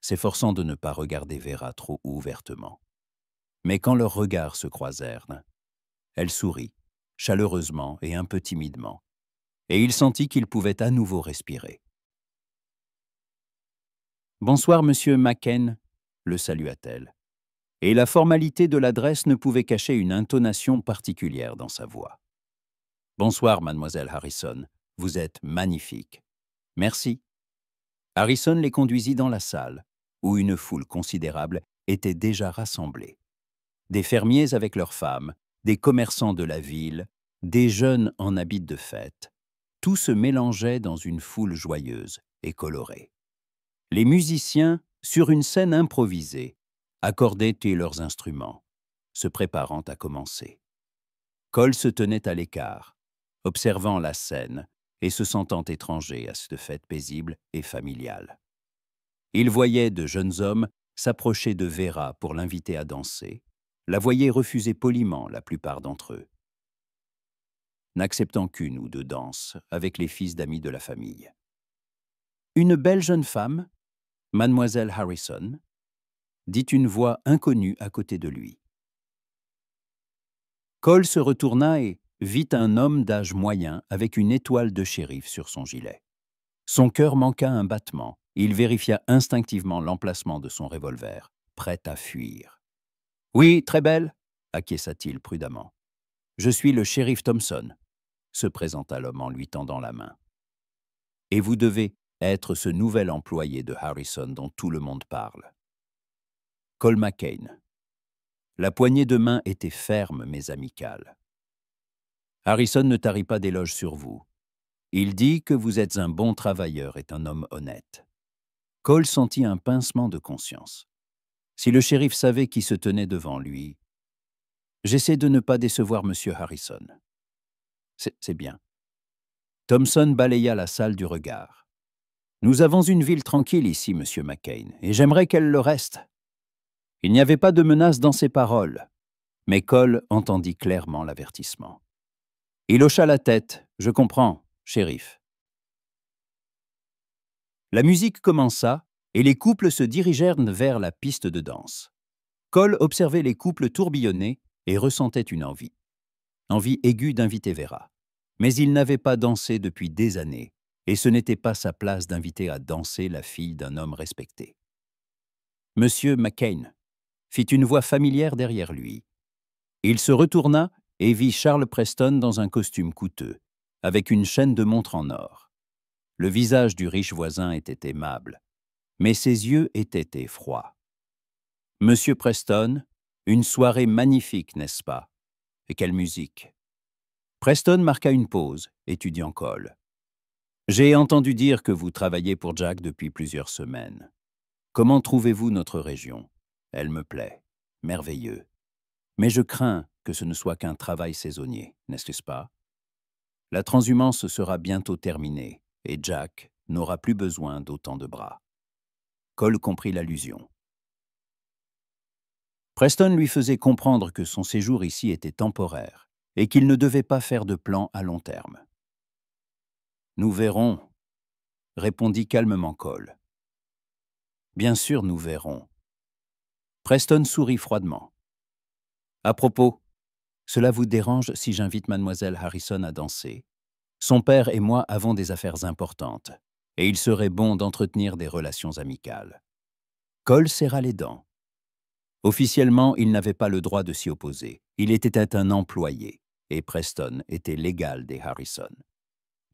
s'efforçant de ne pas regarder Vera trop ouvertement. Mais quand leurs regards se croisèrent, elle sourit, chaleureusement et un peu timidement, et il sentit qu'il pouvait à nouveau respirer. « Bonsoir, monsieur McCain, » le salua-t-elle, et la formalité de l'adresse ne pouvait cacher une intonation particulière dans sa voix. « Bonsoir, mademoiselle Harrison, vous êtes magnifique. »« Merci. » Harrison les conduisit dans la salle, où une foule considérable était déjà rassemblée. Des fermiers avec leurs femmes, des commerçants de la ville, des jeunes en habits de fête, tout se mélangeait dans une foule joyeuse et colorée. Les musiciens, sur une scène improvisée, accordaient leurs instruments, se préparant à commencer. Cole se tenait à l'écart, observant la scène et se sentant étranger à cette fête paisible et familiale. Il voyait de jeunes hommes s'approcher de Vera pour l'inviter à danser, la voyait refuser poliment la plupart d'entre eux, n'acceptant qu'une ou deux danses avec les fils d'amis de la famille. Une belle jeune femme, Mademoiselle Harrison, dit une voix inconnue à côté de lui. Cole se retourna et vit un homme d'âge moyen avec une étoile de shérif sur son gilet. Son cœur manqua un battement. Il vérifia instinctivement l'emplacement de son revolver, prêt à fuir. « Oui, très belle, » acquiesça-t-il prudemment. « Je suis le shérif Thompson, » se présenta l'homme en lui tendant la main. « Et vous devez être ce nouvel employé de Harrison dont tout le monde parle. » Cole McCain. La poignée de main était ferme mais amicale. « Harrison ne tarit pas d'éloges sur vous. Il dit que vous êtes un bon travailleur et un homme honnête. » Cole sentit un pincement de conscience. Si le shérif savait qui se tenait devant lui, « J'essaie de ne pas décevoir M. Harrison. » C'est bien. Thompson balaya la salle du regard. « Nous avons une ville tranquille ici, M. McCain, et j'aimerais qu'elle le reste. » Il n'y avait pas de menace dans ses paroles, mais Cole entendit clairement l'avertissement. Il hocha la tête. « Je comprends, shérif. » La musique commença et les couples se dirigèrent vers la piste de danse. Cole observait les couples tourbillonner et ressentait une envie aiguë d'inviter Vera. Mais il n'avait pas dansé depuis des années et ce n'était pas sa place d'inviter à danser la fille d'un homme respecté. « Monsieur McCain » fit une voix familière derrière lui. Il se retourna et vit Charles Preston dans un costume coûteux, avec une chaîne de montre en or. Le visage du riche voisin était aimable, mais ses yeux étaient effrois. « Monsieur Preston, une soirée magnifique, n'est-ce pas? Et quelle musique !» Preston marqua une pause, étudiant Cole. « J'ai entendu dire que vous travaillez pour Jack depuis plusieurs semaines. Comment trouvez-vous notre région? Elle me plaît. Merveilleux. Mais je crains que ce ne soit qu'un travail saisonnier, n'est-ce pas? La transhumance sera bientôt terminée et Jack n'aura plus besoin d'autant de bras. » Cole comprit l'allusion. Preston lui faisait comprendre que son séjour ici était temporaire et qu'il ne devait pas faire de plan à long terme. « Nous verrons, » répondit calmement Cole. « Bien sûr, nous verrons. » Preston sourit froidement. « À propos, cela vous dérange si j'invite mademoiselle Harrison à danser? Son père et moi avons des affaires importantes, et il serait bon d'entretenir des relations amicales. » Cole serra les dents. Officiellement, il n'avait pas le droit de s'y opposer. Il était un employé, et Preston était l'égal des Harrison.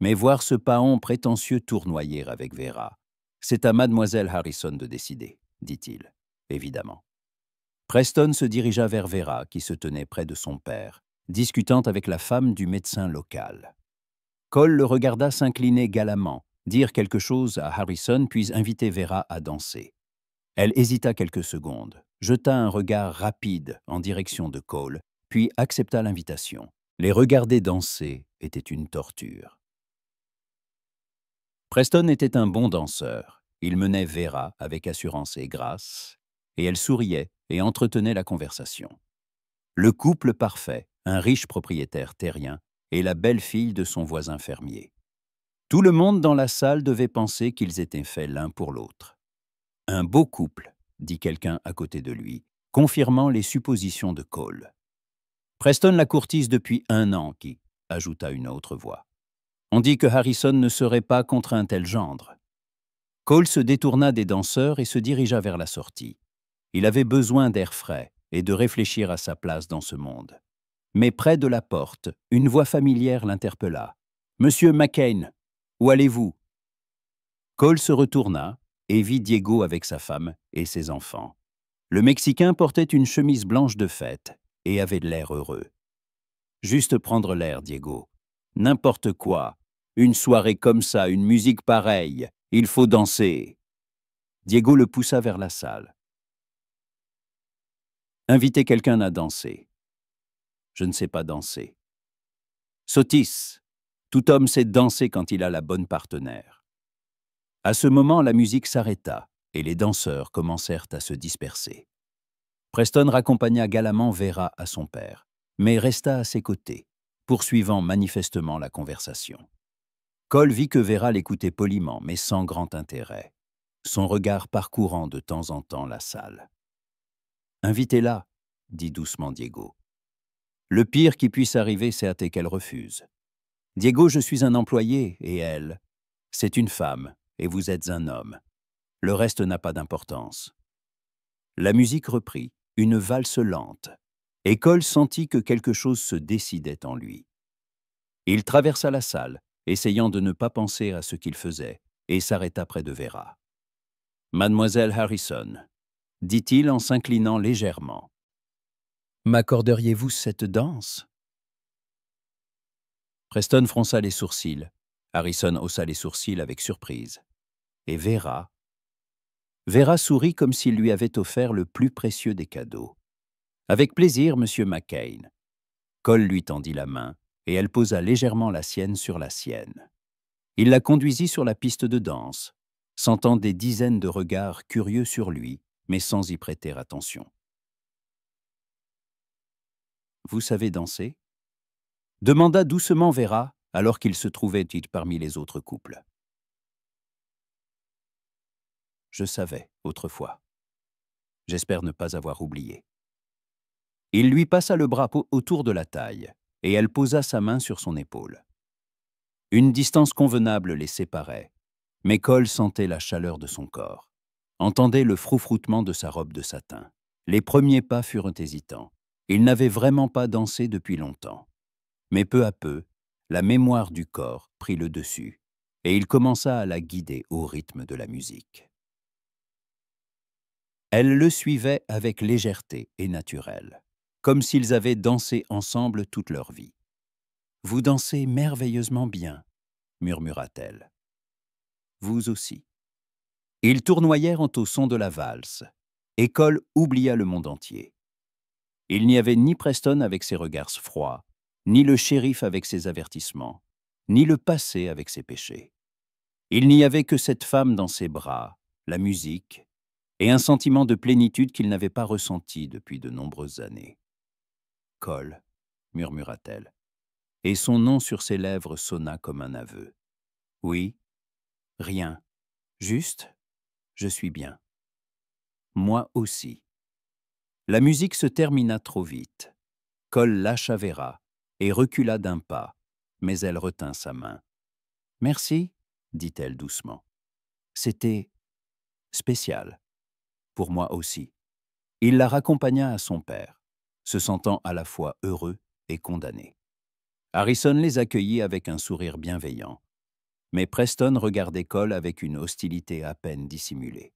Mais voir ce paon prétentieux tournoyer avec Vera, c'est à mademoiselle Harrison de décider, dit-il, évidemment. Preston se dirigea vers Vera, qui se tenait près de son père, discutant avec la femme du médecin local. Cole le regarda s'incliner galamment, dire quelque chose à Harrison, puis inviter Vera à danser. Elle hésita quelques secondes, jeta un regard rapide en direction de Cole, puis accepta l'invitation. Les regarder danser était une torture. Preston était un bon danseur. Il menait Vera avec assurance et grâce, et elle souriait et entretenait la conversation. Le couple parfait, un riche propriétaire terrien, et la belle-fille de son voisin fermier. Tout le monde dans la salle devait penser qu'ils étaient faits l'un pour l'autre. Un beau couple, dit quelqu'un à côté de lui, confirmant les suppositions de Cole. Preston la courtise depuis 1 an, qui, ajouta une autre voix. On dit que Harrison ne serait pas contre un tel gendre. Cole se détourna des danseurs et se dirigea vers la sortie. Il avait besoin d'air frais et de réfléchir à sa place dans ce monde. Mais près de la porte, une voix familière l'interpella. « Monsieur McCain, où allez-vous » Cole se retourna et vit Diego avec sa femme et ses enfants. Le Mexicain portait une chemise blanche de fête et avait de l'air heureux. « Juste prendre l'air, Diego. N'importe quoi. Une soirée comme ça, une musique pareille. Il faut danser. » Diego le poussa vers la salle. « Invitez quelqu'un à danser. » « Je ne sais pas danser. »« Sotis. Tout homme sait danser quand il a la bonne partenaire. » À ce moment, la musique s'arrêta et les danseurs commencèrent à se disperser. Preston raccompagna galamment Vera à son père, mais resta à ses côtés, poursuivant manifestement la conversation. Cole vit que Vera l'écoutait poliment, mais sans grand intérêt, son regard parcourant de temps en temps la salle. « Invitez-la, » dit doucement Diego. Le pire qui puisse arriver, c'est qu'elle refuse. Diego, je suis un employé, et elle, c'est une femme, et vous êtes un homme. Le reste n'a pas d'importance. La musique reprit, une valse lente, et Cole sentit que quelque chose se décidait en lui. Il traversa la salle, essayant de ne pas penser à ce qu'il faisait, et s'arrêta près de Vera. « Mademoiselle Harrison, » dit-il en s'inclinant légèrement. « M'accorderiez-vous cette danse » Preston fronça les sourcils. Harrison haussa les sourcils avec surprise. Et Vera sourit comme s'il lui avait offert le plus précieux des cadeaux. « Avec plaisir, monsieur McCain. » Cole lui tendit la main, et elle posa légèrement la sienne sur la sienne. Il la conduisit sur la piste de danse, sentant des dizaines de regards curieux sur lui, mais sans y prêter attention. « Vous savez danser » demanda doucement Vera, alors qu'il se trouvait parmi les autres couples. « Je savais, autrefois. J'espère ne pas avoir oublié. » Il lui passa le bras autour de la taille, et elle posa sa main sur son épaule. Une distance convenable les séparait, mais Cole sentait la chaleur de son corps, entendait le froufroutement de sa robe de satin. Les premiers pas furent hésitants. Il n'avait vraiment pas dansé depuis longtemps. Mais peu à peu, la mémoire du corps prit le dessus, et il commença à la guider au rythme de la musique. Elle le suivait avec légèreté et naturel, comme s'ils avaient dansé ensemble toute leur vie. « Vous dansez merveilleusement bien, » murmura-t-elle. « Vous aussi. » Ils tournoyèrent au son de la valse, et Cole oublia le monde entier. Il n'y avait ni Preston avec ses regards froids, ni le shérif avec ses avertissements, ni le passé avec ses péchés. Il n'y avait que cette femme dans ses bras, la musique, et un sentiment de plénitude qu'il n'avait pas ressenti depuis de nombreuses années. « Cole » murmura-t-elle, et son nom sur ses lèvres sonna comme un aveu. « Oui, rien, juste, je suis bien. Moi aussi. » La musique se termina trop vite. Cole lâcha Vera et recula d'1 pas, mais elle retint sa main. « Merci, » dit-elle doucement. « C'était spécial, pour moi aussi. » Il la raccompagna à son père, se sentant à la fois heureux et condamné. Harrison les accueillit avec un sourire bienveillant, Mais Preston regardait Cole avec une hostilité à peine dissimulée.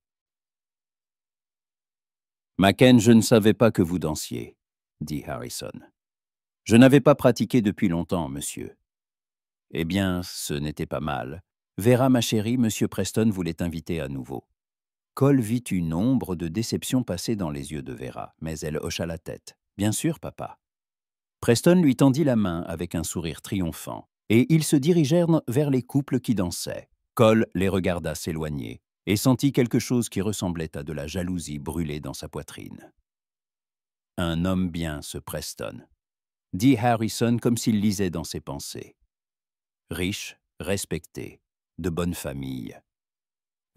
« Macken, je ne savais pas que vous dansiez, » dit Harrison. « Je n'avais pas pratiqué depuis longtemps, monsieur. » « Eh bien, ce n'était pas mal. Vera, ma chérie, monsieur Preston voulait t'inviter à nouveau. » Cole vit une ombre de déception passer dans les yeux de Vera, mais elle hocha la tête. « Bien sûr, papa. » Preston lui tendit la main avec un sourire triomphant, et ils se dirigèrent vers les couples qui dansaient. Cole les regarda s'éloigner et sentit quelque chose qui ressemblait à de la jalousie brûler dans sa poitrine. « Un homme bien, ce Preston, » dit Harrison comme s'il lisait dans ses pensées. Riche, respecté, de bonne famille.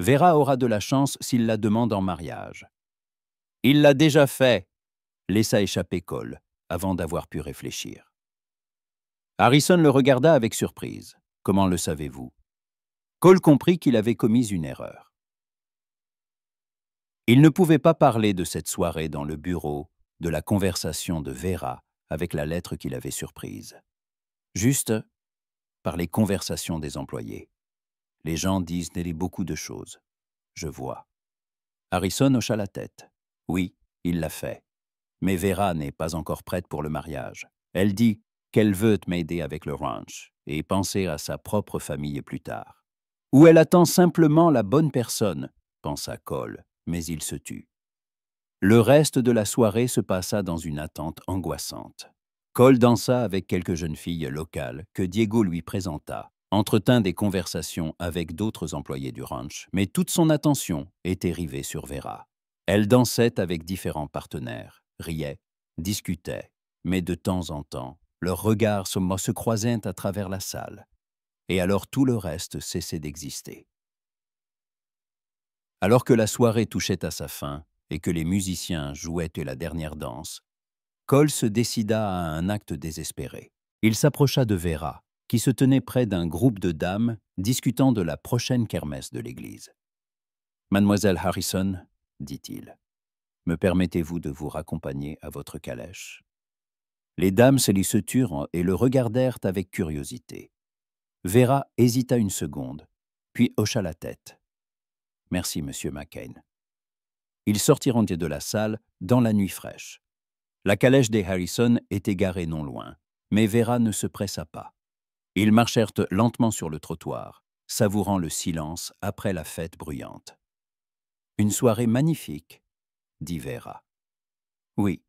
Vera aura de la chance s'il la demande en mariage. « Il l'a déjà fait !» laissa échapper Cole, avant d'avoir pu réfléchir. Harrison le regarda avec surprise. « Comment le savez-vous » Cole comprit qu'il avait commis une erreur. Il ne pouvait pas parler de cette soirée dans le bureau, de la conversation de Vera avec la lettre qu'il avait surprise. Juste par les conversations des employés. Les gens disent beaucoup de choses. Je vois. Harrison hocha la tête. Oui, il l'a fait. Mais Vera n'est pas encore prête pour le mariage. Elle dit qu'elle veut m'aider avec le ranch et penser à sa propre famille plus tard. Ou elle attend simplement la bonne personne, pensa Cole, mais il se tut. Le reste de la soirée se passa dans une attente angoissante. Cole dansa avec quelques jeunes filles locales que Diego lui présenta, entretint des conversations avec d'autres employés du ranch, mais toute son attention était rivée sur Vera. Elle dansait avec différents partenaires, riait, discutait, mais de temps en temps, leurs regards se croisaient à travers la salle, et alors tout le reste cessait d'exister. Alors que la soirée touchait à sa fin et que les musiciens jouaient la dernière danse, Cole se décida à un acte désespéré. Il s'approcha de Vera, qui se tenait près d'un groupe de dames discutant de la prochaine kermesse de l'église. « Mademoiselle Harrison, » dit-il, « me permettez-vous de vous raccompagner à votre calèche ?» Les dames se turent et le regardèrent avec curiosité. Vera hésita une seconde, puis hocha la tête. « Merci, monsieur McCain. » Ils sortirent de la salle dans la nuit fraîche. La calèche des Harrison était garée non loin, mais Vera ne se pressa pas. Ils marchèrent lentement sur le trottoir, savourant le silence après la fête bruyante. « Une soirée magnifique, » dit Vera. « Oui.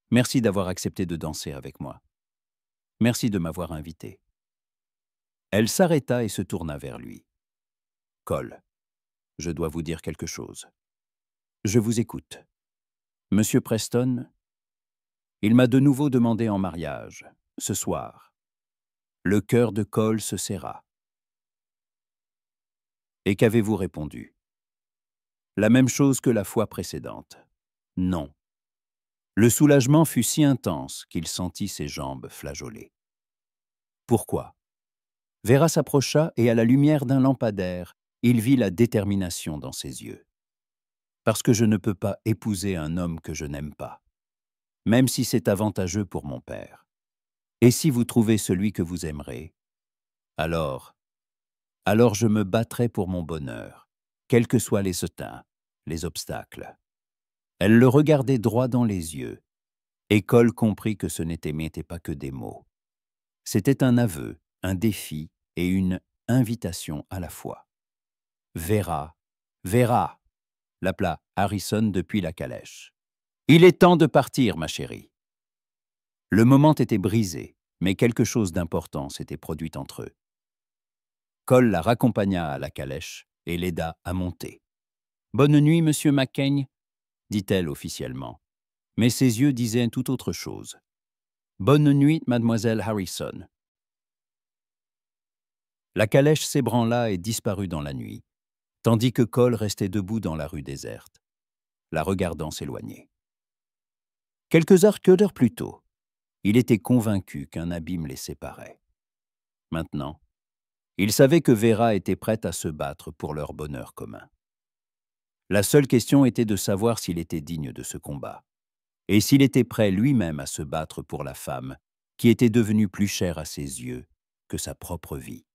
Merci d'avoir accepté de danser avec moi. Merci de m'avoir invité. » Elle s'arrêta et se tourna vers lui. « Cole, je dois vous dire quelque chose. Je vous écoute. Monsieur Preston, il m'a de nouveau demandé en mariage, ce soir. » Le cœur de Cole se serra. « Et qu'avez-vous répondu ?» ?»« La même chose que la fois précédente. Non. » Le soulagement fut si intense qu'il sentit ses jambes flageoler. « Pourquoi ?» Vera s'approcha et à la lumière d'un lampadaire, il vit la détermination dans ses yeux. « Parce que je ne peux pas épouser un homme que je n'aime pas, même si c'est avantageux pour mon père. Et si vous trouvez celui que vous aimerez, alors je me battrai pour mon bonheur, quels que soient les obstacles. » Elle le regardait droit dans les yeux, et Cole comprit que ce n'était pas que des mots. C'était un aveu, un défi et une invitation à la fois. « Vera, Vera !» l'appela Harrison depuis la calèche. « Il est temps de partir, ma chérie. » Le moment était brisé, mais quelque chose d'important s'était produit entre eux. Cole la raccompagna à la calèche et l'aida à monter. « Bonne nuit, monsieur McCain, » dit-elle officiellement, mais ses yeux disaient tout autre chose. « Bonne nuit, mademoiselle Harrison. » La calèche s'ébranla et disparut dans la nuit, tandis que Cole restait debout dans la rue déserte, la regardant s'éloigner. Quelques heures plus tôt, il était convaincu qu'un abîme les séparait. Maintenant, il savait que Vera était prête à se battre pour leur bonheur commun. La seule question était de savoir s'il était digne de ce combat, et s'il était prêt lui-même à se battre pour la femme qui était devenue plus chère à ses yeux que sa propre vie.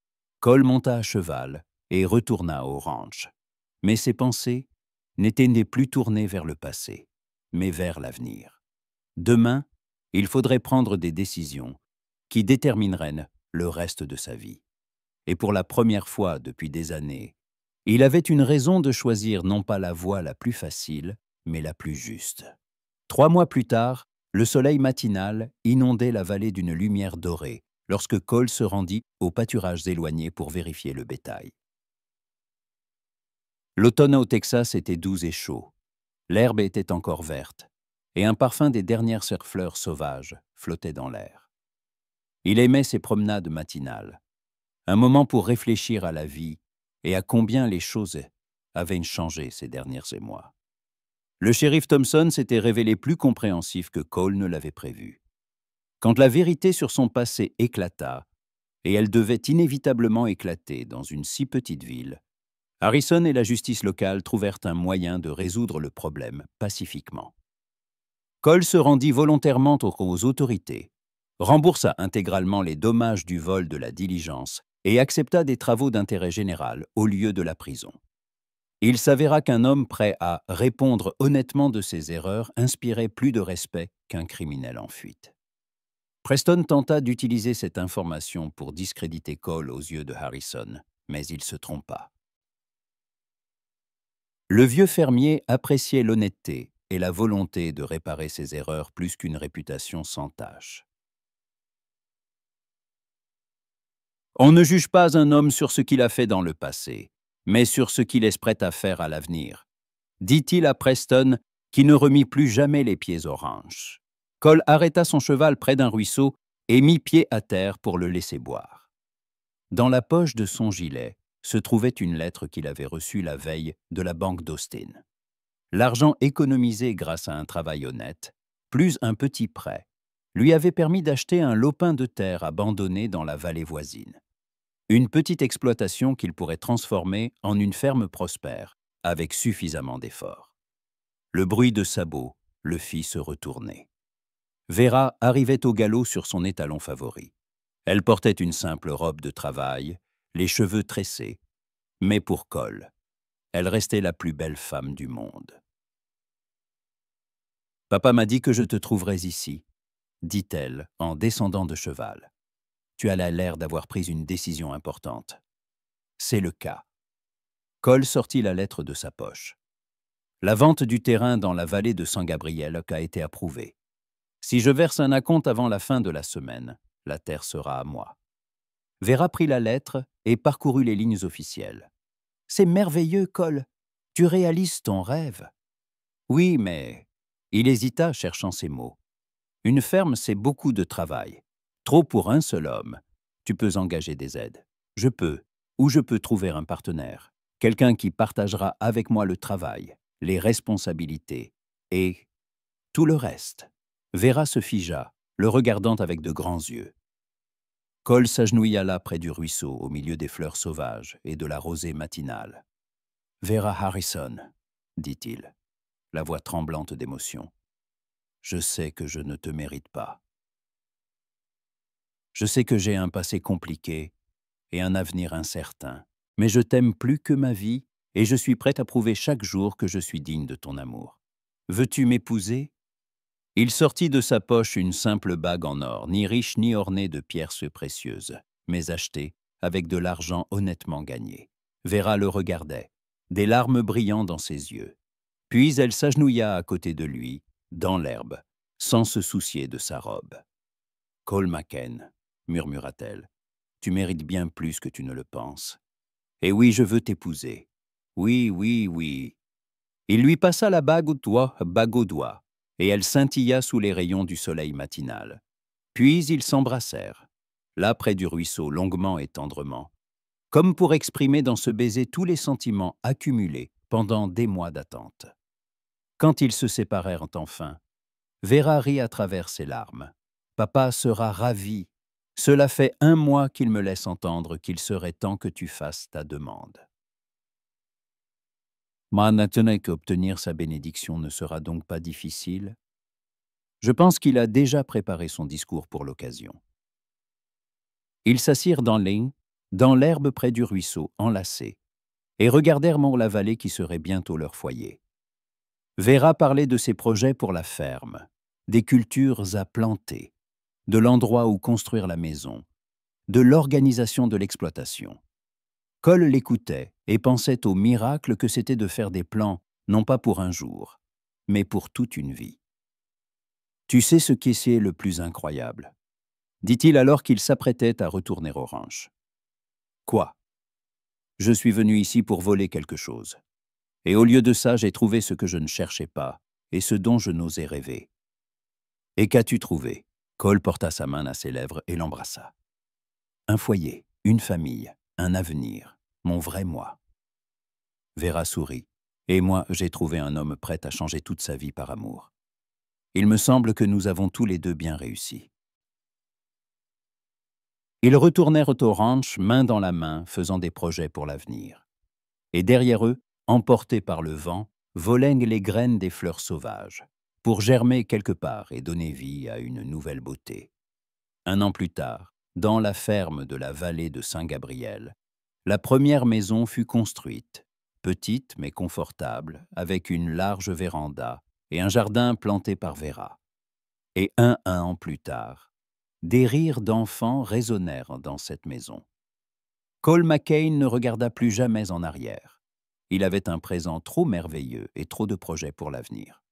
Cole monta à cheval et retourna au ranch. Mais ses pensées n'étaient plus tournées vers le passé, mais vers l'avenir. Demain, il faudrait prendre des décisions qui détermineraient le reste de sa vie. Et pour la première fois depuis des années, il avait une raison de choisir non pas la voie la plus facile, mais la plus juste. 3 mois plus tard, le soleil matinal inondait la vallée d'une lumière dorée lorsque Cole se rendit aux pâturages éloignés pour vérifier le bétail. L'automne au Texas était doux et chaud. L'herbe était encore verte, et un parfum des dernières fleurs sauvages flottait dans l'air. Il aimait ses promenades matinales, un moment pour réfléchir à la vie et à combien les choses avaient changé ces derniers mois. Le shérif Thompson s'était révélé plus compréhensif que Cole ne l'avait prévu. Quand la vérité sur son passé éclata, et elle devait inévitablement éclater dans une si petite ville, Harrison et la justice locale trouvèrent un moyen de résoudre le problème pacifiquement. Cole se rendit volontairement aux autorités, remboursa intégralement les dommages du vol de la diligence et accepta des travaux d'intérêt général au lieu de la prison. Il s'avéra qu'un homme prêt à répondre honnêtement de ses erreurs inspirait plus de respect qu'un criminel en fuite. Preston tenta d'utiliser cette information pour discréditer Cole aux yeux de Harrison, mais il se trompa. Le vieux fermier appréciait l'honnêteté et la volonté de réparer ses erreurs plus qu'une réputation sans tache. On ne juge pas un homme sur ce qu'il a fait dans le passé, mais sur ce qu'il est prêt à faire à l'avenir, dit-il à Preston, qui ne remit plus jamais les pieds au ranch. Cole arrêta son cheval près d'un ruisseau et mit pied à terre pour le laisser boire. Dans la poche de son gilet se trouvait une lettre qu'il avait reçue la veille de la banque d'Austin. L'argent économisé grâce à un travail honnête, plus un petit prêt, lui avait permis d'acheter un lopin de terre abandonné dans la vallée voisine. Une petite exploitation qu'il pourrait transformer en une ferme prospère, avec suffisamment d'efforts. Le bruit de sabots le fit se retourner. Vera arrivait au galop sur son étalon favori. Elle portait une simple robe de travail, les cheveux tressés, mais pour Cole, elle restait la plus belle femme du monde. « Papa m'a dit que je te trouverais ici, » dit-elle en descendant de cheval. « Tu as l'air d'avoir pris une décision importante. » « C'est le cas. » Cole sortit la lettre de sa poche. « La vente du terrain dans la vallée de San Gabriel a été approuvée. Si je verse un acompte avant la fin de la semaine, la terre sera à moi. » Vera prit la lettre et parcourut les lignes officielles. « C'est merveilleux, Cole. Tu réalises ton rêve. » « Oui, mais... » Il hésita, cherchant ses mots. « Une ferme, c'est beaucoup de travail. Trop pour un seul homme. Tu peux engager des aides. Je peux. Ou je peux trouver un partenaire. Quelqu'un qui partagera avec moi le travail, les responsabilités et tout le reste. » Vera se figea, le regardant avec de grands yeux. Cole s'agenouilla là près du ruisseau, au milieu des fleurs sauvages et de la rosée matinale. « Vera Harrison, » dit-il, la voix tremblante d'émotion. « Je sais que je ne te mérite pas. Je sais que j'ai un passé compliqué et un avenir incertain, mais je t'aime plus que ma vie et je suis prêt à prouver chaque jour que je suis digne de ton amour. Veux-tu m'épouser ?» Il sortit de sa poche une simple bague en or, ni riche ni ornée de pierres précieuses, mais achetée avec de l'argent honnêtement gagné. Vera le regardait, des larmes brillant dans ses yeux. Puis elle s'agenouilla à côté de lui, dans l'herbe, sans se soucier de sa robe. « Cole McCann, » murmura-t-elle, « tu mérites bien plus que tu ne le penses. Et oui, je veux t'épouser. Oui, oui, oui. » Il lui passa la bague au doigt, et elle scintilla sous les rayons du soleil matinal. Puis ils s'embrassèrent, là près du ruisseau, longuement et tendrement, comme pour exprimer dans ce baiser tous les sentiments accumulés pendant des mois d'attente. Quand ils se séparèrent enfin, Vera rit à travers ses larmes. « Papa sera ravi. Cela fait 1 mois qu'il me laisse entendre qu'il serait temps que tu fasses ta demande. » Maintenant qu'obtenir sa bénédiction ne sera donc pas difficile, je pense qu'il a déjà préparé son discours pour l'occasion. Ils s'assirent dans l'Ain dans l'herbe près du ruisseau, enlacés, et regardèrent Mont-la-Vallée qui serait bientôt leur foyer. Vera parlait de ses projets pour la ferme, des cultures à planter, de l'endroit où construire la maison, de l'organisation de l'exploitation. Cole l'écoutait et pensait au miracle que c'était de faire des plans, non pas pour un jour, mais pour toute une vie. Tu sais ce qui est le plus incroyable, dit-il alors qu'il s'apprêtait à retourner au ranch. Quoi? Je suis venu ici pour voler quelque chose. Et au lieu de ça, j'ai trouvé ce que je ne cherchais pas et ce dont je n'osais rêver. Et qu'as-tu trouvé? Cole porta sa main à ses lèvres et l'embrassa. Un foyer, une famille, un avenir, mon vrai moi. Vera sourit. Et moi, j'ai trouvé un homme prêt à changer toute sa vie par amour. Il me semble que nous avons tous les deux bien réussi. Ils retournèrent au ranch, main dans la main, faisant des projets pour l'avenir. Et derrière eux, emportés par le vent, volaient les graines des fleurs sauvages, pour germer quelque part et donner vie à une nouvelle beauté. 1 an plus tard, dans la ferme de la vallée de Saint-Gabriel, la première maison fut construite, petite mais confortable, avec une large véranda et un jardin planté par Vera. Et un an plus tard, des rires d'enfants résonnèrent dans cette maison. Cole McCain ne regarda plus jamais en arrière. Il avait un présent trop merveilleux et trop de projets pour l'avenir.